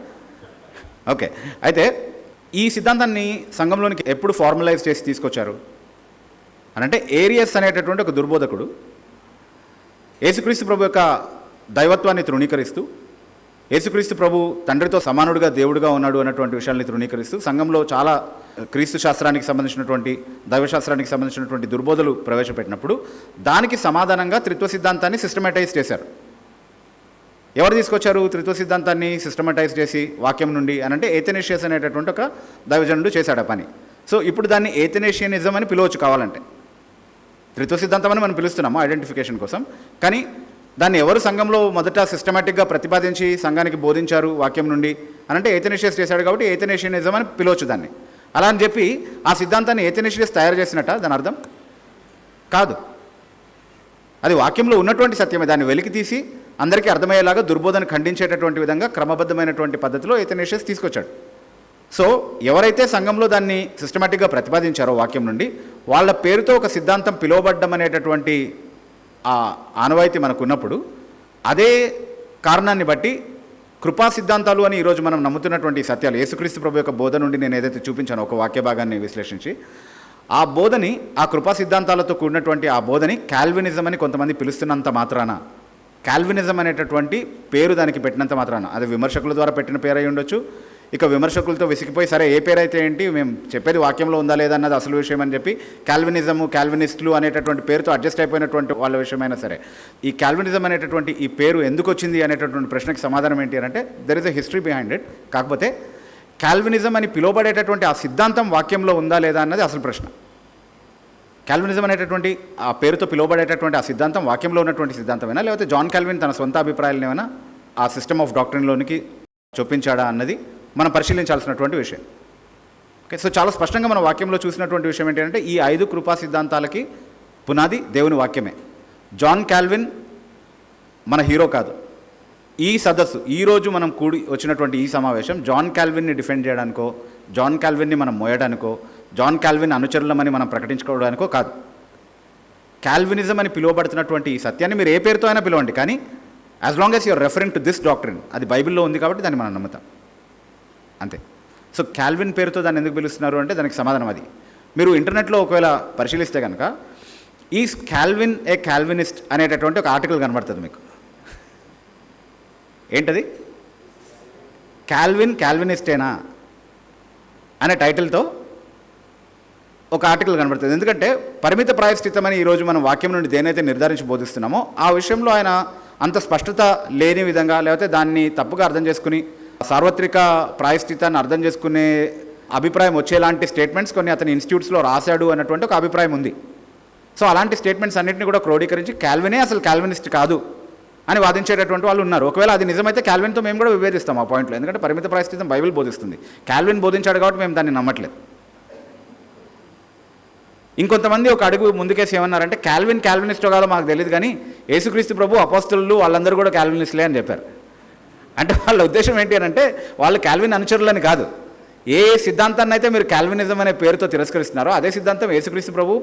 okay అయితే ఈ సిద్ధాంతాన్ని సంఘంలోనికి ఎప్పుడు ఫార్మలైజ్ చేసి తీసుకొచ్చారు అని అంటే ఏరియస్ అనేటటువంటి ఒక దుర్బోధకుడు యేసుక్రీస్తు ప్రభు యొక్క దైవత్వాన్ని తృణీకరిస్తూ, యేసుక్రీస్తు ప్రభు తండ్రితో సమానుడుగా దేవుడుగా ఉన్నాడు అన్నటువంటి విషయాల్ని తృణీకరిస్తూ సంఘంలో చాలా క్రీస్తు శాస్త్రానికి సంబంధించినటువంటి దైవశాస్త్రానికి సంబంధించినటువంటి దుర్బోధలు ప్రవేశపెట్టినప్పుడు దానికి సమాధానంగా త్రిత్వ సిద్ధాంతాన్ని సిస్టమేటైజ్ చేశారు. ఎవరు తీసుకొచ్చారు త్రిత్వ సిద్ధాంతాన్ని సిస్టమటైజ్ చేసి వాక్యం నుండి అని అంటే ఏథెనేషియస్ అనేటటువంటి ఒక దైవజనుడు చేశాడు ఆ పని. సో ఇప్పుడు దాన్ని ఏథెనేషియనిజం అని పిలవచ్చు కావాలంటే. త్రిత్వ సిద్ధాంతం అని మనం పిలుస్తున్నాము ఐడెంటిఫికేషన్ కోసం, కానీ దాన్ని ఎవరు సంఘంలో మొదట సిస్టమేటిక్గా ప్రతిపాదించి సంఘానికి బోధించారు వాక్యం నుండి అని అంటే ఏథెనేషియస్ చేశాడు కాబట్టి ఏథెనేషియనిజం అని పిలవచ్చు దాన్ని. అలా అని చెప్పి ఆ సిద్ధాంతాన్ని ఏథెనేషియస్ తయారు చేసినట్ట దాని అర్థం కాదు. అది వాక్యంలో ఉన్నటువంటి సత్యమే, దాన్ని వెలికి తీసి అందరికీ అర్థమయ్యేలాగా దుర్బోధన ఖండించేటటువంటి విధంగా క్రమబద్ధమైనటువంటి పద్ధతిలో ఏథెనేషియస్ తీసుకొచ్చాడు. సో ఎవరైతే సంఘంలో దాన్ని సిస్టమేటిక్గా ప్రతిపాదించారో వాక్యం నుండి వాళ్ళ పేరుతో ఒక సిద్ధాంతం పిలువబడ్డం అనేటటువంటి ఆ ఆనవాయితీ మనకు ఉన్నప్పుడు అదే కారణాన్ని బట్టి కృపా సిద్ధాంతాలు అని ఈరోజు మనం నమ్ముతున్నటువంటి సత్యాలు, యేసుక్రీస్తు ప్రభు యొక్క బోధ నుండి నేను ఏదైతే చూపించానో ఒక వాక్య భాగాన్ని విశ్లేషించి, ఆ బోధని, ఆ కృపా సిద్ధాంతాలతో కూడినటువంటి ఆ బోధని కాల్వినిజం అని కొంతమంది పిలుస్తున్నంత మాత్రాన, కాల్వినిజం అనేటటువంటి పేరు దానికి పెట్టినంత మాత్రాన, అది విమర్శకుల ద్వారా పెట్టిన పేరు అయి ఉండొచ్చు. ఇక విమర్శకులతో విసిగిపోయి సరే ఏ పేరైతే ఏంటి, మేము చెప్పేది వాక్యంలో ఉందా లేదా అన్నది అసలు విషయం అని చెప్పి కాల్వినిజము, కాల్వినిస్టులు అనేటటువంటి పేరుతో అడ్జస్ట్ అయిపోయినటువంటి వాళ్ళ విషయమైనా సరే, ఈ కాల్వినిజం అనేటటువంటి ఈ పేరు ఎందుకు వచ్చింది అనేటటువంటి ప్రశ్నకి సమాధానం ఏంటి అంటే, there is a history behind it. కాకపోతే కాల్వినిజం అని పిలువబడేటటువంటి ఆ సిద్ధాంతం వాక్యంలో ఉందా లేదా అన్నది అసలు ప్రశ్న. కాల్వినిజం అనేటటువంటి ఆ పేరుతో పిలువబడేటటువంటి ఆ సిద్ధాంతం వాక్యంలో ఉన్నటువంటి సిద్ధాంతమైనా, లేకపోతే జాన్ కాల్విన్ తన సొంత అభిప్రాయాలను ఏమైనా ఆ సిస్టమ్ ఆఫ్ డాక్ట్రిన్లోనికి చొప్పించాడా అన్నది మనం పరిశీలించాల్సినటువంటి విషయం. ఓకే, సో చాలా స్పష్టంగా మన వాక్యంలో చూసినటువంటి విషయం ఏంటంటే, ఈ 5 కృపా సిద్ధాంతాలకి పునాది దేవుని వాక్యమే. జాన్ కాల్విన్ మన హీరో కాదు. ఈ సదస్సు, ఈరోజు మనం కూడి వచ్చినటువంటి ఈ సమావేశం జాన్ కాల్విన్ని డిఫెండ్ చేయడానికో, జాన్ కాల్విన్ని మనం మోయడానికో, జాన్ కాల్విన్ అనుచరులమని మనం ప్రకటించుకోవడానికో కాదు. కాల్వినిజం అని పిలువబడుతున్నటువంటి ఈ సత్యాన్ని మీరు ఏ పేరుతో అయినా పిలవండి, కానీ as long as you're referring to this doctrine, అది బైబిల్లో ఉంది కాబట్టి దాన్ని మనం నమ్ముతాం, అంతే. సో కాల్విన్ పేరుతో దాన్ని ఎందుకు పిలుస్తున్నారు అంటే దానికి సమాధానం అది. మీరు ఇంటర్నెట్లో ఒకవేళ పరిశీలిస్తే కనుక ఈజ్ కాల్విన్ ఏ కాల్వినిస్ట్ అనేటటువంటి ఒక ఆర్టికల్ కనబడుతుంది మీకు. ఏంటది? కాల్విన్ కాల్వినిస్టేనా అనే టైటిల్తో ఒక ఆర్టికల్ కనబడుతుంది. ఎందుకంటే పరిమిత ప్రాయశ్చిత్తమని ఈరోజు మనం వాక్యం నుండి దేనైతే నిర్ధారించి బోధిస్తున్నామో ఆ విషయంలో ఆయన అంత స్పష్టత లేని విధంగా, లేకపోతే దాన్ని తప్పుగా అర్థం చేసుకుని సార్వత్రిక ప్రాయశ్చిత్తాన్ని అర్థం చేసుకునే అభిప్రాయం వచ్చేలాంటి స్టేట్మెంట్స్ కొన్ని అతని ఇన్స్టిట్యూట్స్లో రాశాడు అన్నటువంటి ఒక అభిప్రాయం ఉంది. సో అలాంటి స్టేట్మెంట్స్ అన్నింటినీ కూడా క్రోడీకరించి కాల్వినే అసలు కాల్వినిస్ట్ కాదు అని వాదించేటటువంటి వాళ్ళు ఉన్నారు. ఒకవేళ అది నిజమైతే కాల్విన్తో మేము కూడా విభేదిస్తాం ఆ పాయింట్లో, ఎందుకంటే పరిమిత ప్రాయశ్చిత్తం బైబిల్ బోధిస్తుంది. కాల్విన్ బోధించాడు కాబట్టి మేము దాన్ని నమ్మట్లేదు. ఇంకొంతమంది ఒక అడుగు ముందుకేసి ఏమన్నారంటే, కాల్విన్ కాల్వినిస్టో కాదో మాకు తెలియదు కానీ యేసుక్రీస్తు ప్రభు, అపోస్తలులు వాళ్ళందరూ కూడా కాల్వినిస్టులే అని చెప్పారు. అంటే వాళ్ళ ఉద్దేశం ఏంటి అని అంటే, వాళ్ళు కాల్విన్ అనుచరులని కాదు, ఏ సిద్ధాంతాన్ని అయితే మీరు కాల్వినిజం అనే పేరుతో తిరస్కరిస్తున్నారో అదే సిద్ధాంతం యేసుక్రీస్తు ప్రభు,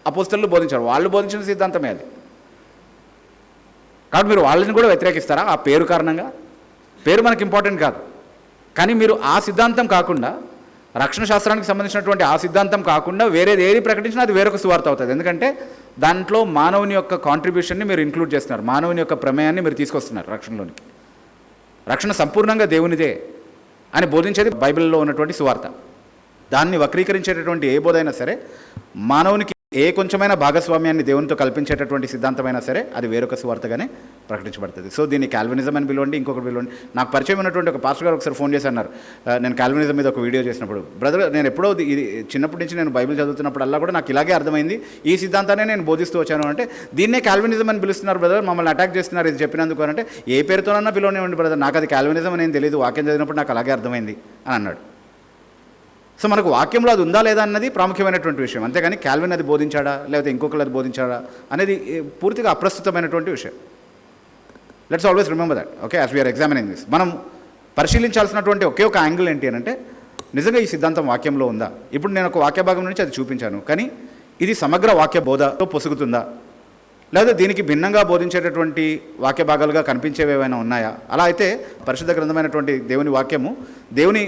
అపోస్తలులు బోధించారు. వాళ్ళు బోధించిన సిద్ధాంతమే అది. కాబట్టి మీరు వాళ్ళని కూడా వ్యతిరేకిస్తారా ఆ పేరు కారణంగా? పేరు మనకి ఇంపార్టెంట్ కాదు, కానీ మీరు ఆ సిద్ధాంతం కాకుండా, రక్షణ శాస్త్రానికి సంబంధించినటువంటి ఆ సిద్ధాంతం కాకుండా వేరేది ఏది ప్రకటించినా అది వేరొక సువార్త అవుతుంది. ఎందుకంటే దాంట్లో మానవుని యొక్క కాంట్రిబ్యూషన్ని మీరు ఇంక్లూడ్ చేస్తున్నారు, మానవుని యొక్క ప్రమేయాన్ని మీరు తీసుకొస్తున్నారు రక్షణలోనికి. రక్షణ సంపూర్ణంగా దేవునిదే అని బోధించేది బైబిల్లో ఉన్నటువంటి సువార్త. దాన్ని వక్రీకరించేటటువంటి ఏ బోధ అయినా సరే, మానవునికి ఏ కొంచెమైనా భాగస్వామ్యాన్ని దేవునితో కల్పించేటటువంటి సిద్ధాంతమైనా సరే అది వేరొక సువార్తగానే ప్రకటించబడుతుంది. సో దీన్ని కాల్వినిజం అని పిలవండి, ఇంకొకటి పిలవండి. నాకు పరిచయం ఉన్నటువంటి ఒక పాస్టర్ గారు ఒకసారి ఫోన్ చేసి అన్నారు, నేను కాల్వినిజం మీద ఒక వీడియో చేసినప్పుడు, బ్రదర్ నేను ఎప్పుడో ఇది చిన్నప్పటి నుంచి నేను బైబిల్ చదువుతున్నప్పుడల్లా కూడా నాకు ఇలాగే అర్థమైంది, ఈ సిద్ధాంతాన్ని నేను బోధిస్తూ వచ్చాను అంటే, దీన్నే కాల్వినిజం అని పిలుస్తున్నారు బ్రదర్, మమ్మల్ని అటాక్ చేస్తున్నారు ఇది చెప్పినందుకు అంటే, ఏ పేరుతోనన్నా పిలవనివ్వండి బ్రదర్, నాకు అది కాల్వినిజం అని తెలియదు, వాక్యం చదివినప్పుడు నాకు అలాగే అర్థమైంది అని అన్నాడు. సో మనకు వాక్యంలో అది ఉందా లేదా అన్నది ప్రాముఖ్యమైనటువంటి విషయం, అంతేగాని కాల్విన్ అది బోధించాడా లేకపోతే ఇంకొకరు అది బోధించాడా అనేది పూర్తిగా అప్రస్తుతమైనటువంటి విషయం. Let's always remember that. Okay, as we're examining this, మనం పరిశీలించాల్సినటువంటి ఒకే ఒక యాంగిల్ ఏంటి అని అంటే, నిజంగా ఈ సిద్ధాంతం వాక్యంలో ఉందా? ఇప్పుడు నేను ఒక వాక్య భాగం నుంచి అది చూపించాను, కానీ ఇది సమగ్ర వాక్య బోధతో పొసుగుతుందా, లేదా దీనికి భిన్నంగా బోధించేటటువంటి వాక్య భాగాలుగా కనిపించేవి ఏమైనా ఉన్నాయా? అలా అయితే పరిశుద్ధ గ్రంథమైనటువంటి దేవుని వాక్యము దేవుని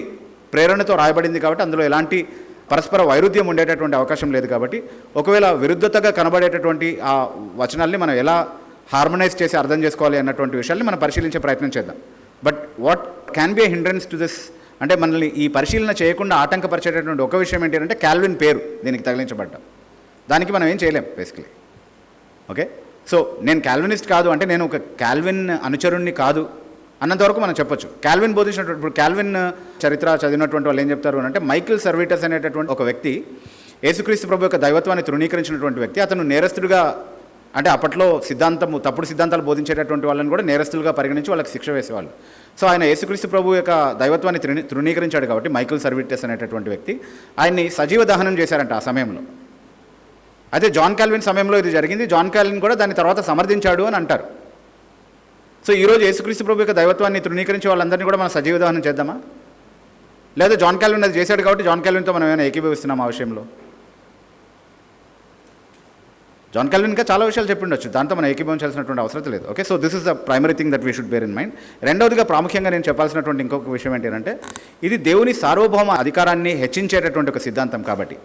ప్రేరణతో రాయబడింది కాబట్టి అందులో ఎలాంటి పరస్పర వైరుధ్యం ఉండేటటువంటి అవకాశం లేదు. కాబట్టి ఒకవేళ విరుద్ధతగా కనబడేటటువంటి ఆ వచనాల్ని మనం ఎలా హార్మనైజ్ చేసి అర్థం చేసుకోవాలి అన్నటువంటి విషయాల్ని మనం పరిశీలించే ప్రయత్నం చేద్దాం. But what can be a hindrance to this అంటే, మనల్ని ఈ పరిశీలన చేయకుండా ఆటంకపరిచేటటువంటి ఒక విషయం ఏంటి అంటే, కాల్విన్ పేరు దీనికి తగిలించబడ్డాం, దానికి మనం ఏం చేయలేం బేసికలీ. ఓకే, సో నేను కాల్వినిస్ట్ కాదు అంటే, నేను ఒక కాల్విన్ అనుచరుణ్ణి కాదు అన్నంతవరకు మనం చెప్పొచ్చు. కాల్విన్ బోధించినటువంటి, ఇప్పుడు కాల్విన్ చరిత్ర చదివినటువంటి వాళ్ళు ఏం చెప్తారు అంటే, మైకిల్ సర్వీటస్ అనేటటువంటి ఒక వ్యక్తి యేసుక్రీస్తు ప్రభు యొక్క దైవత్వాన్ని తృణీకరించినటువంటి వ్యక్తి, అతను నేరస్తుడిగా, అంటే అప్పట్లో సిద్ధాంతము తప్పుడు సిద్ధాంతాలు బోధించేటటువంటి వాళ్ళని కూడా నేరస్తులుగా పరిగణించి వాళ్ళకి శిక్ష వేసేవాళ్ళు. సో ఆయన యేసుక్రీస్తు ప్రభు యొక్క దైవత్వాన్ని తృణీకరించాడు కాబట్టి మైకిల్ సర్వీటస్ అనేటటువంటి వ్యక్తి ఆయన్ని సజీవ దహనం చేశారంట ఆ సమయంలో. అయితే జాన్ కాల్విన్ సమయంలో ఇది జరిగింది, జాన్ కాల్విన్ కూడా దాని తర్వాత సమర్థించాడు అని అంటారు. సో ఈరోజు యేసుక్రీస్తు ప్రభు యొక్క దైవత్వాన్ని తృణీకరించే వాళ్ళందరినీ కూడా మనం సజీవ దహనం చేద్దామా? లేదా జాన్ కాల్విన్ అది చేశాడు కాబట్టి జాన్ కాల్విన్తో మనం ఏమైనా ఏకీభవిస్తున్నాం ఆ విషయంలో? జాన్ కాల్విన్ ఇంకా చాలా విషయాలు చెప్పిండొచ్చు, దాంతో మనం ఏకీభవించాల్సినటువంటి అవసరం లేదు. Okay, so this is the primary thing that we should bear in mind. రెండవదిగా ప్రాముఖ్యంగా నేను చెప్పాల్సినటువంటి ఇంకొక విషయం ఏంటంటే, ఇది దేవుని సార్వభౌమ అధికారాన్ని హెచ్చించేటటువంటి ఒక సిద్ధాంతం కాబట్టి,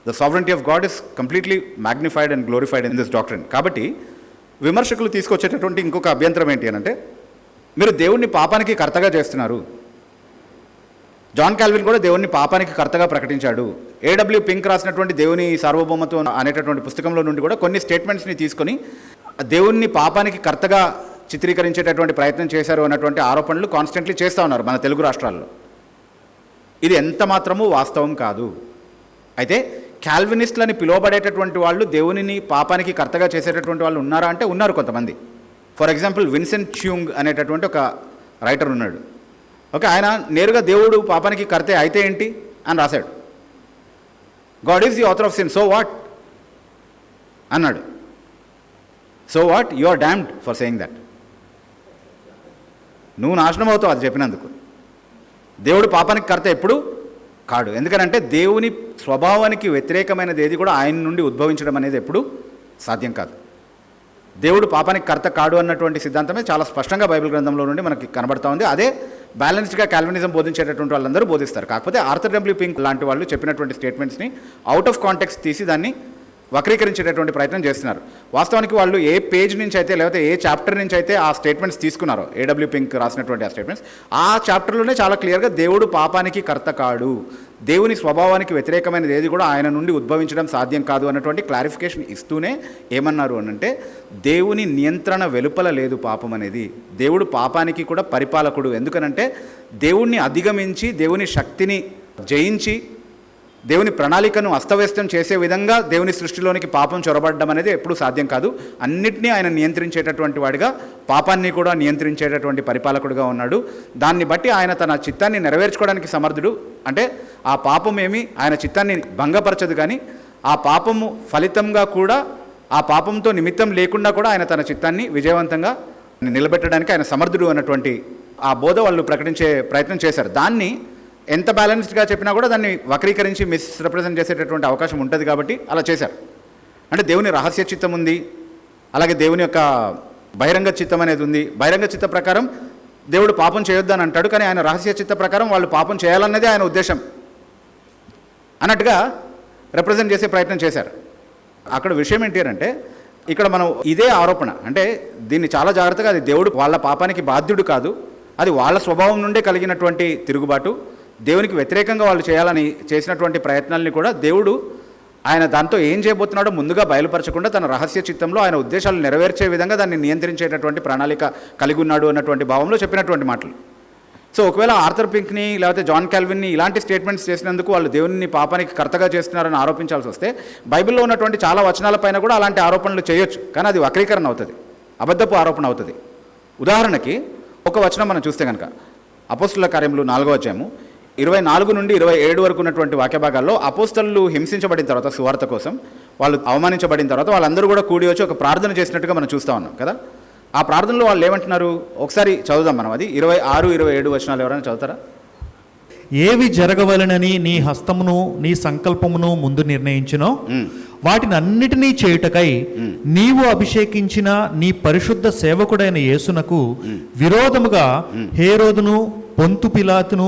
the sovereignty of God is completely magnified and glorified in this doctrine. కాబట్టి విమర్శకులు తీసుకొచ్చేటటువంటి ఇంకొక అభ్యంతరం ఏంటి అని అంటే, మీరు దేవుణ్ణి పాపానికి కర్తగా చేస్తున్నారు. జాన్ కాల్విన్ కూడా దేవుణ్ణి పాపానికి కర్తగా ప్రకటించాడు. ఏడబ్ల్యూ పింక్ రాసినటువంటి దేవుని సార్వభౌమత్వం అనేటటువంటి పుస్తకంలో నుండి కూడా కొన్ని స్టేట్మెంట్స్ని తీసుకొని దేవుణ్ణి పాపానికి కర్తగా చిత్రీకరించేటటువంటి ప్రయత్నం చేశారు అన్నటువంటి ఆరోపణలు కాన్స్టెంట్లీ చేస్తూ ఉన్నారు మన తెలుగు రాష్ట్రాల్లో. ఇది ఎంత మాత్రమూ వాస్తవం కాదు. అయితే కాల్వినిస్టులని పిలువబడేటటువంటి వాళ్ళు దేవునిని పాపానికి కర్తగా చేసేటటువంటి వాళ్ళు ఉన్నారా అంటే ఉన్నారు కొంతమంది. ఫర్ ఎగ్జాంపుల్ విన్సెంట్ చ్యూంగ్ అనేటటువంటి ఒక రైటర్ ఉన్నాడు. ఓకే, ఆయన నేరుగా దేవుడు పాపానికి కర్తే అయితే ఏంటి అని రాశాడు. God is the author of sin, so what అన్నాడు. So what, you are damned for saying that. నువ్వు నాశనం అవుతావు అది చెప్పినందుకు. దేవుడు పాపానికి కర్త ఎప్పుడు కాడు. ఎందుకనంటే దేవుని స్వభావానికి వ్యతిరేకమైనది ఏది కూడా ఆయన నుండి ఉద్భవించడం అనేది ఎప్పుడు సాధ్యం కాదు. దేవుడు పాపానికి కర్త కాడు అన్నటువంటి సిద్ధాంతమే చాలా స్పష్టంగా బైబిల్ గ్రంథంలో నుండి మనకి కనబడతా ఉంది. అదే బ్యాలెన్స్డ్గా కాల్వినిజం బోధించేటటువంటి వాళ్ళందరూ బోధిస్తారు. కాకపోతే ఆర్థర్ డబ్ల్యూ పింక్ లాంటి వాళ్ళు చెప్పినటువంటి స్టేట్మెంట్స్ని అవుట్ ఆఫ్ కాంటెక్స్ట్ తీసి దాన్ని వక్రీకరించేటటువంటి ప్రయత్నం చేస్తున్నారు. వాస్తవానికి వాళ్ళు ఏ పేజ్ నుంచి అయితే లేకపోతే ఏ చాప్టర్ నుంచి అయితే ఆ స్టేట్మెంట్స్ తీసుకున్నారో, ఏడబ్ల్యూ పింక్ రాసినటువంటి ఆ స్టేట్మెంట్స్, ఆ చాప్టర్లోనే చాలా క్లియర్గా దేవుడు పాపానికి కర్త కాడు, దేవుని స్వభావానికి వ్యతిరేకమైనది ఏది కూడా ఆయన నుండి ఉద్భవించడం సాధ్యం కాదు అన్నటువంటి క్లారిఫికేషన్ ఇస్తూనే ఏమన్నారు అనంటే, దేవుని నియంత్రణ వెలుపల లేదు పాపం అనేది. దేవుడు పాపానికి కూడా పరిపాలకుడు. ఎందుకనంటే దేవుణ్ణి అధిగమించి దేవుని శక్తిని జయించి దేవుని ప్రణాళికను అస్తవ్యస్తం చేసే విధంగా దేవుని సృష్టిలోనికి పాపం చొరబడడం అనేది ఎప్పుడూ సాధ్యం కాదు. అన్నిటినీ ఆయన నియంత్రించేటటువంటి వాడిగా, పాపాన్ని కూడా నియంత్రించేటటువంటి పరిపాలకుడుగా ఉన్నాడు. దాన్ని బట్టి ఆయన తన చిత్తాన్ని నెరవేర్చుకోవడానికి సమర్థుడు. అంటే ఆ పాపం ఏమి ఆయన చిత్తాన్ని భంగపరచదు, కానీ ఆ పాపము ఫలితంగా కూడా, ఆ పాపంతో నిమిత్తం లేకుండా కూడా ఆయన తన చిత్తాన్ని విజయవంతంగా నిలబెట్టడానికి ఆయన సమర్థుడు అన్నటువంటి ఆ బోధ వాళ్ళు ప్రకటించే ప్రయత్నం చేశారు. దాన్ని ఎంత బ్యాలెన్స్డ్గా చెప్పినా కూడా దాన్ని వక్రీకరించి మిస్రిప్రజెంట్ చేసేటటువంటి అవకాశం ఉంటుంది కాబట్టి అలా చేశారు. అంటే దేవుని రహస్య చిత్తం ఉంది, అలాగే దేవుని యొక్క బహిరంగ చిత్తం అనేది ఉంది. బహిరంగ చిత్త ప్రకారం దేవుడు పాపం చేయొద్దని అంటాడు, కానీ ఆయన రహస్య చిత్త ప్రకారం వాళ్ళు పాపం చేయాలన్నదే ఆయన ఉద్దేశం అన్నట్టుగా రిప్రజెంట్ చేసే ప్రయత్నం చేశారు. అక్కడ విషయం ఏంటి అంటే, ఇక్కడ మనం ఇదే ఆరోపణ, అంటే దీన్ని చాలా జాగ్రత్తగా, అది దేవుడు వాళ్ళ పాపానికి బాధ్యుడు కాదు, అది వాళ్ళ స్వభావం నుండే కలిగినటువంటి తిరుగుబాటు. దేవునికి వ్యతిరేకంగా వాళ్ళు చేయాలని చేసినటువంటి ప్రయత్నాలని కూడా దేవుడు ఆయన దాంతో ఏం చేయబోతున్నాడో ముందుగా బయలుపరచకుండా తన రహస్య చిత్తంలో ఆయన ఉద్దేశాలు నెరవేర్చే విధంగా దాన్ని నియంత్రించేటటువంటి ప్రణాళిక కలిగి ఉన్నాడు అన్నటువంటి భావంలో చెప్పినటువంటి మాటలు. సో ఒకవేళ ఆర్థర్ పింక్ని లేకపోతే జాన్ కాల్విన్ని ఇలాంటి స్టేట్మెంట్స్ చేసినందుకు వాళ్ళు దేవుని పాపానికి కర్తగా చేస్తున్నారని ఆరోపించాల్సి వస్తే, బైబిల్లో ఉన్నటువంటి చాలా వచనాలపైన కూడా అలాంటి ఆరోపణలు చేయొచ్చు, కానీ అది వక్రీకరణ అవుతుంది, అబద్ధపు ఆరోపణ అవుతుంది. ఉదాహరణకి ఒక వచనం మనం చూస్తే కనుక అపోస్తుల కార్యములు 4వ అధ్యాయము 24 నుండి 27 వరకు ఉన్నటువంటి వాక్య భాగాల్లో అపోస్తలు హింసించబడిన తర్వాత సువార్త కోసం వాళ్ళు అవమానించబడిన తర్వాత వాళ్ళందరూ కూడా కూడి వచ్చి ఒక ప్రార్థన చేసినట్టుగా మనం చూస్తూ ఉన్నాం కదా. ఆ ప్రార్థనలో వాళ్ళు ఏమంటున్నారు ఒకసారి చదువుదాం మనం. అది 26, 27 వచనాలు ఎవరైనా చదువుతారా? ఏవి జరగవలనని నీ హస్తమును నీ సంకల్పమును ముందు నిర్ణయించినో వాటిని అన్నిటినీ చేయుటకై నీవు అభిషేకించిన నీ పరిశుద్ధ సేవకుడైన యేసునకు విరోధముగా హేరోదును, పొంతు పిలాతును,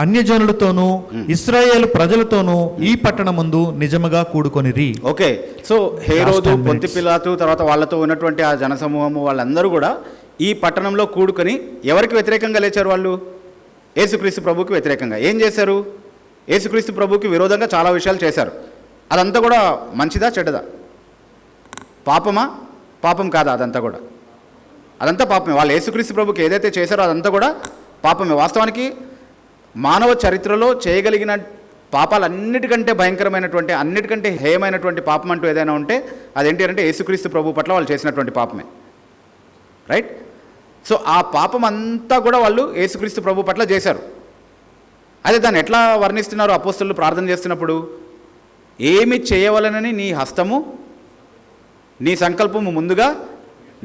అన్యజనులతోనూ ఇశ్రాయేలు ప్రజలతోనూ ఈ పట్టణమందు నిజముగా కూడుకొనిరి. ఓకే, సో హేరోదు, పొంతు పిలాతు, తర్వాత వాళ్ళతో ఉన్నటువంటి ఆ జనసమూహము వాళ్ళందరూ కూడా ఈ పట్టణంలో కూడుకొని ఎవరికి వ్యతిరేకంగా లేచారు? వాళ్ళు యేసుక్రీస్తు ప్రభువుకి వ్యతిరేకంగా. ఏం చేశారు? యేసుక్రీస్తు ప్రభువుకి విరోధంగా చాలా విషయాలు చేశారు. అదంతా కూడా మంచిదా చెడ్డదా? పాపమా? పాపం కాదా? అదంతా పాపమే. వాళ్ళు యేసుక్రీస్తు ప్రభువుకి ఏదైతే చేశారో అదంతా కూడా పాపమే. వాస్తవానికి మానవ చరిత్రలో చేయగలిగిన పాపాలన్నిటికంటే భయంకరమైనటువంటి, అన్నిటికంటే హేయమైనటువంటి పాపం అంటూ ఏదైనా ఉంటే అదేంటి అంటే యేసుక్రీస్తు ప్రభు పట్ల వాళ్ళు చేసినటువంటి పాపమే. రైట్? సో ఆ పాపం అంతా కూడా వాళ్ళు యేసుక్రీస్తు ప్రభు పట్ల చేశారు. అదే దాన్ని ఎట్లా వర్ణిస్తున్నారు అపోస్తలులు ప్రార్థన చేస్తున్నప్పుడు? ఏమి చేయవలనని నీ హస్తము నీ సంకల్పము ముందుగా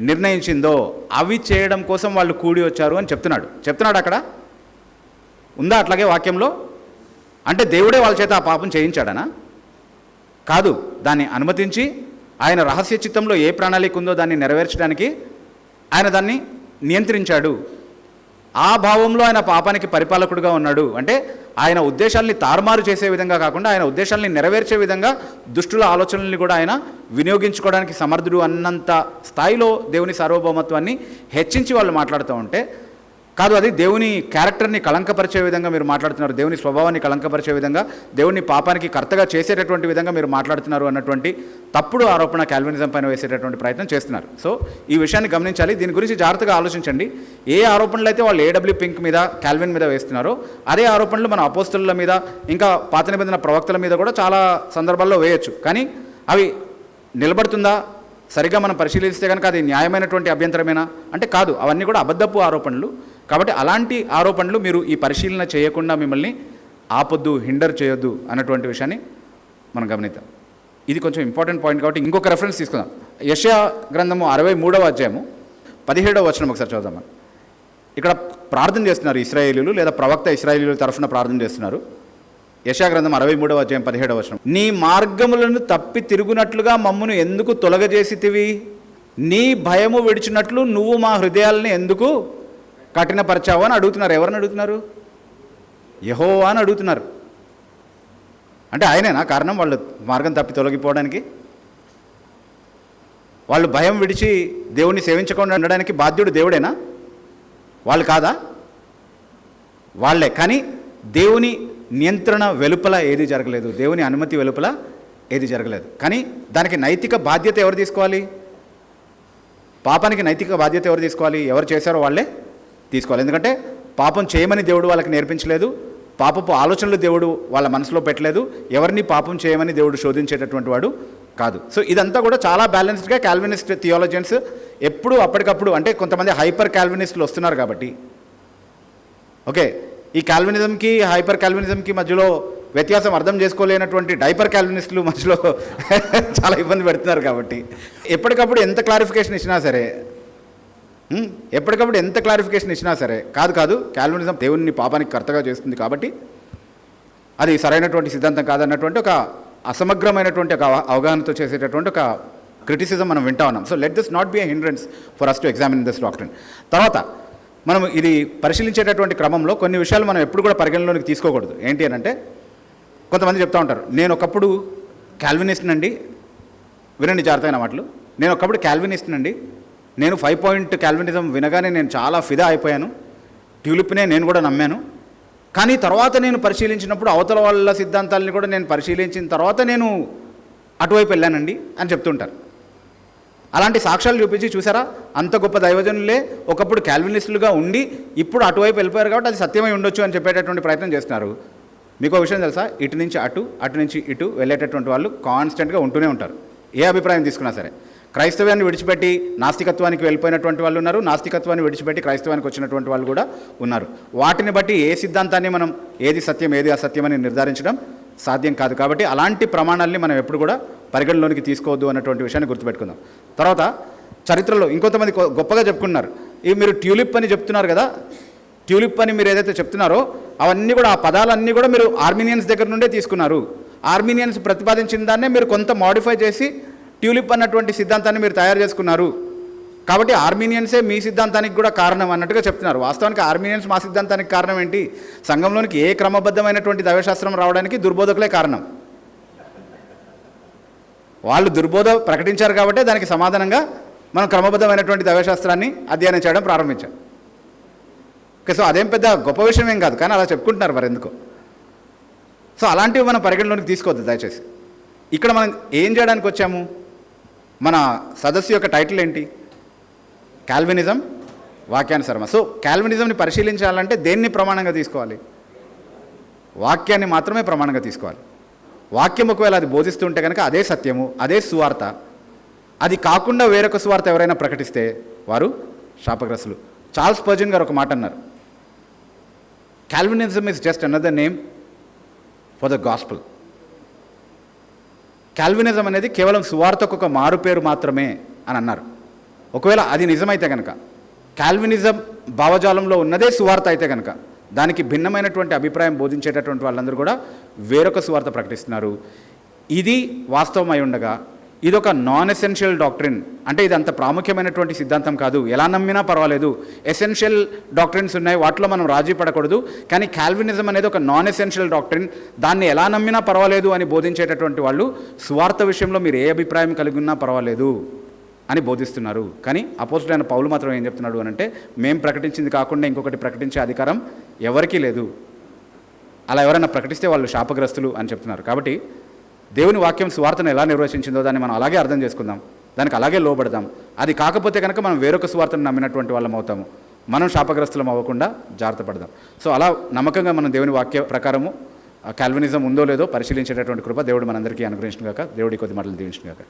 నిర్ణయించిందో అవి చేయడం కోసం వాళ్ళు కూడి వచ్చారు అని చెప్తున్నాడు అక్కడ. ఉందా అట్లాగే వాక్యంలో? అంటే దేవుడే వాళ్ళ చేత ఆ పాపం చేయించాడనా? కాదు, దాన్ని అనుమతించి ఆయన రహస్య చిత్తంలో ఏ ప్రణాళిక ఉందో దాన్ని నెరవేర్చడానికి ఆయన దాన్ని నియంత్రించాడు. ఆ భావంలో ఆయన పాపానికి పరిపాలకుడుగా ఉన్నాడు. అంటే ఆయన ఉద్దేశాల్ని తారుమారు చేసే విధంగా కాకుండా ఆయన ఉద్దేశాల్ని నెరవేర్చే విధంగా దుష్టుల ఆలోచనల్ని కూడా ఆయన వినియోగించుకోవడానికి సమర్థుడు అన్నంత స్థాయిలో దేవుని సార్వభౌమత్వాన్ని హెచ్చించి వాళ్ళు మాట్లాడుతూ ఉంటే, కాదు అది దేవుని క్యారెక్టర్ని కళంకపరిచే విధంగా మీరు మాట్లాడుతున్నారు, దేవుని స్వభావాన్ని కళంకపరిచే విధంగా, దేవుని పాపానికి కర్తగా చేసేటటువంటి విధంగా మీరు మాట్లాడుతున్నారు అన్నటువంటి తప్పుడు ఆరోపణ కాల్వినిజం పైన వేసేటటువంటి ప్రయత్నం చేస్తున్నారు. సో ఈ విషయాన్ని గమనించాలి. దీని గురించి జాగ్రత్తగా ఆలోచించండి. ఏ ఆరోపణలు అయితే వాళ్ళు ఏడబ్ల్యూ పింక్ మీద, కాల్విన్ మీద వేస్తున్నారో అదే ఆరోపణలు మన అపోస్తలుల మీద, ఇంకా పాత నిబంధన ప్రవక్తల మీద కూడా చాలా సందర్భాల్లో వేయొచ్చు. కానీ అవి నిలబడుతుందా, సరిగ్గా మనం పరిశీలిస్తే కనుక అది న్యాయమైనటువంటి అభ్యంతరమేనా అంటే కాదు, అవన్నీ కూడా అబద్ధపు ఆరోపణలు. కాబట్టి అలాంటి ఆరోపణలు మీరు ఈ పరిశీలన చేయకుండా మిమ్మల్ని ఆపొద్దు, హిండర్ చేయొద్దు అన్నటువంటి విషయాన్ని మనం గమనిద్దాం. ఇది కొంచెం ఇంపార్టెంట్ పాయింట్ కాబట్టి ఇంకొక రెఫరెన్స్ తీసుకుందాం. యెషయా గ్రంథము 63వ అధ్యాయము 17వ వచనం ఒకసారి చూద్దాం. మనం ఇక్కడ ప్రార్థన చేస్తున్నారు ఇశ్రాయేలీయులు, లేదా ప్రవక్త ఇశ్రాయేలీయుల తరఫున ప్రార్థన చేస్తున్నారు. యెషయా గ్రంథం 63వ అధ్యాయం 17వ వచనం. నీ మార్గములను తప్పి తిరుగునట్లుగా మమ్మును ఎందుకు తొలగజేసితివి? నీ భయము విడిచినట్లు నువ్వు మా హృదయాలని ఎందుకు కఠినపరచావు అని అడుగుతున్నారు. ఎవరిని అడుగుతున్నారు? యెహోవా అని అడుగుతున్నారు. అంటే ఆయనేనా కారణం వాళ్ళు మార్గం తప్పి తొలగిపోవడానికి? వాళ్ళు భయం విడిచి దేవుణ్ణి సేవించకుండా ఉండడానికి బాధ్యుడు దేవుడేనా? వాళ్ళు కాదా? వాళ్ళే. కానీ దేవుని నియంత్రణ వెలుపల ఏది జరగలేదు, దేవుని అనుమతి వెలుపల ఏది జరగలేదు. కానీ దానికి నైతిక బాధ్యత ఎవరు తీసుకోవాలి? పాపానికి నైతిక బాధ్యత ఎవరు తీసుకోవాలి? ఎవరు చేశారో వాళ్ళే తీసుకోవాలి. ఎందుకంటే పాపం చేయమని దేవుడు వాళ్ళకి నేర్పించలేదు, పాపపు ఆలోచనలు దేవుడు వాళ్ళ మనసులో పెట్టలేదు, ఎవరిని పాపం చేయమని దేవుడు శోధించేటటువంటి వాడు కాదు. సో ఇదంతా కూడా చాలా బ్యాలెన్స్డ్గా కాల్వినిస్ట్ థియాలజియన్స్ ఎప్పుడు అప్పటికప్పుడు, అంటే కొంతమంది హైపర్ కాల్వినిస్టులు వస్తున్నారు కాబట్టి, ఓకే, ఈ కాల్వినిజంకి హైపర్ కాల్వినిజంకి మధ్యలో వ్యత్యాసం అర్థం చేసుకోలేనటువంటి డైపర్ కాల్వినిస్టులు మధ్యలో చాలా ఇబ్బంది పెడుతున్నారు. కాబట్టి ఎప్పటికప్పుడు ఎంత క్లారిఫికేషన్ ఇచ్చినా సరే కాదు కాల్వినిజం దేవుని పాపానికి కర్తగా చేస్తుంది కాబట్టి అది సరైనటువంటి సిద్ధాంతం కాదన్నటువంటి ఒక అసమగ్రమైనటువంటి ఒక అవగాహనతో చేసేటటువంటి ఒక క్రిటిసిజం మనం వింటా ఉన్నాం. So let this not be a hindrance for us to examine this doctrine. తర్వాత మనం ఇది పరిశీలించేటటువంటి క్రమంలో కొన్ని విషయాలు మనం ఎప్పుడు కూడా పరిగణలోనికి తీసుకోకూడదు. ఏంటి అని అంటే, కొంతమంది చెప్తూ ఉంటారు, నేను ఒకప్పుడు కాల్వినిస్ట్నండి, వినండి జాగ్రత్తమైన మాటలు, నేను ఒకప్పుడు కాల్వినిస్ట్నండి, నేను 5 పాయింట్ కాల్వినిజం వినగానే నేను చాలా ఫిదా అయిపోయాను, ట్యూలిప్నే నేను కూడా నమ్మాను, కానీ తర్వాత నేను పరిశీలించినప్పుడు అవతల వాళ్ళ సిద్ధాంతాలని కూడా నేను పరిశీలించిన తర్వాత నేను అటువైపు వెళ్ళానండి అని చెప్తుంటారు. అలాంటి సాక్ష్యాలు చూపించి, చూసారా అంత గొప్ప దైవజనులే ఒకప్పుడు కాల్వినిస్టులుగా ఉండి ఇప్పుడు అటువైపు వెళ్ళిపోయారు కాబట్టి అది సత్యమై ఉండొచ్చు అని చెప్పేటటువంటి ప్రయత్నం చేస్తున్నారు. మీకు విషయం తెలుసా, ఇటు నుంచి అటు, అటు నుంచి ఇటు వెళ్ళేటటువంటి వాళ్ళు కాన్స్టెంట్గా ఉంటూనే ఉంటారు. ఏ అభిప్రాయం తీసుకున్నా సరే. క్రైస్తవాన్ని విడిచిపెట్టి నాస్తికత్వానికి వెళ్ళిపోయినటువంటి వాళ్ళు ఉన్నారు, నాస్తికత్వాన్ని విడిచిపెట్టి క్రైస్తవానికి వచ్చినటువంటి వాళ్ళు కూడా ఉన్నారు. వాటిని బట్టి ఏ సిద్ధాంతాన్ని మనం ఏది సత్యం ఏది అసత్యమని నిర్ధారించడం సాధ్యం కాదు. కాబట్టి అలాంటి ప్రమాణాలని మనం ఎప్పుడు కూడా పరిగణలోనికి తీసుకోవద్దు అన్నటువంటి విషయాన్ని గుర్తుపెట్టుకుందాం. తర్వాత చరిత్రలో ఇంకొంతమంది గొప్పగా చెప్పుకున్నారు, ఇవి మీరు ట్యూలిప్ అని చెప్తున్నారు కదా, ట్యూలిప్ అని మీరు ఏదైతే చెప్తున్నారో అవన్నీ కూడా, ఆ పదాలన్నీ కూడా మీరు ఆర్మీనియన్స్ దగ్గర నుండే తీసుకున్నారు. ఆర్మీనియన్స్ ప్రతిపాదించిన దాన్నే మీరు కొంత మోడిఫై చేసి ట్యూలిప్ అన్నటువంటి సిద్ధాంతాన్ని మీరు తయారు చేసుకున్నారు. కాబట్టి ఆర్మీనియన్సే మీ సిద్ధాంతానికి కూడా కారణం అన్నట్టుగా చెప్తున్నారు. వాస్తవానికి ఆర్మీనియన్స్ మా సిద్ధాంతానికి కారణం ఏంటి? సంఘంలోనికి ఏ క్రమబద్ధమైనటువంటి దైవశాస్త్రం రావడానికి దుర్బోధకులే కారణం. వాళ్ళు దుర్బోధ ప్రకటించారు కాబట్టి దానికి సమాధానంగా మనం క్రమబద్ధమైనటువంటి దైవశాస్త్రాన్ని అధ్యయనం చేయడం ప్రారంభించాం. ఓకే, సో అదేం పెద్ద గొప్ప విషయం ఏం కాదు, కానీ అలా చెప్పుకుంటున్నారు మరి ఎందుకో. సో అలాంటివి మనం పరిగణలోనికి తీసుకోవద్దు దయచేసి. ఇక్కడ మనం ఏం చేయడానికి వచ్చాము? మన సదస్సు యొక్క టైటిల్ ఏంటి? కాల్వినిజం వాక్యానుసరమ. సో కాల్వినిజంని పరిశీలించాలంటే దేన్ని ప్రమాణంగా తీసుకోవాలి? వాక్యాన్ని మాత్రమే ప్రమాణంగా తీసుకోవాలి. వాక్యం ఒకవేళ అది బోధిస్తుంటే కనుక అదే సత్యము, అదే సువార్త. అది కాకుండా వేరొక సువార్త ఎవరైనా ప్రకటిస్తే వారు శాపగ్రస్తులు. చార్ల్స్ స్పర్జన్ గారు ఒక మాట అన్నారు, Calvinism is just another name for the gospel. Calvinism అనేది కేవలం సువార్తకు ఒక మారుపేరు మాత్రమే అని అన్నారు. ఒకవేళ అది నిజమైతే కనుక, కాల్వినిజం భావజాలంలో ఉన్నదే సువార్త అయితే కనుక, దానికి భిన్నమైనటువంటి అభిప్రాయం బోధించేటటువంటి వాళ్ళందరూ కూడా వేరొక సువార్త ప్రకటిస్తున్నారు. ఇది వాస్తవమై ఉండగా ఇది ఒక నాన్ ఎసెన్షియల్ డాక్ట్రిన్. అంటే ఇది అంత ప్రాముఖ్యమైనటువంటి సిద్ధాంతం కాదు, ఎలా నమ్మినా పర్వాలేదు. ఎసెన్షియల్ డాక్ట్రిన్స్ ఉన్నాయి, వాటిలో మనం రాజీ పడకూడదు. కానీ కాల్వినిజం అనేది ఒక నాన్ ఎసెన్షియల్ డాక్ట్రిన్, దాన్ని ఎలా నమ్మినా పర్వాలేదు అని బోధించేటటువంటి వాళ్ళు సువార్త విషయంలో మీరు ఏ అభిప్రాయం కలిగి ఉన్నా పర్వాలేదు అని బోధిస్తున్నారు. కానీ అపోజిట్ పౌలు మాత్రం ఏం చెప్తున్నాడు అని అంటే, మేము ప్రకటించింది కాకుండా ఇంకొకటి ప్రకటించే అధికారం ఎవరికీ లేదు. అలా ఎవరైనా ప్రకటిస్తే వాళ్ళు శాపగ్రస్తులు అని చెప్తున్నారు. కాబట్టి దేవుని వాక్యం సువార్తను ఎలా నిర్వచించిందో దాన్ని మనం అలాగే అర్థం చేసుకుందాం, దానికి అలాగే లోబడదాం. అది కాకపోతే కనుక మనం వేరొక సువార్తను నమ్మినటువంటి వాళ్ళం అవుతాము, మనం శాపగ్రస్తులం అవ్వకుండా జాగ్రత్త పడదాం. సో అలా నమ్మకంగా మనం దేవుని వాక్య ప్రకారము కాల్వినిజం ఉందో లేదో పరిశీలించేటటువంటి కృప దేవుడు మనందరికీ అనుగ్రహించుగాక. దేవుడి కొద్ది మాటలు దీవించుగాక.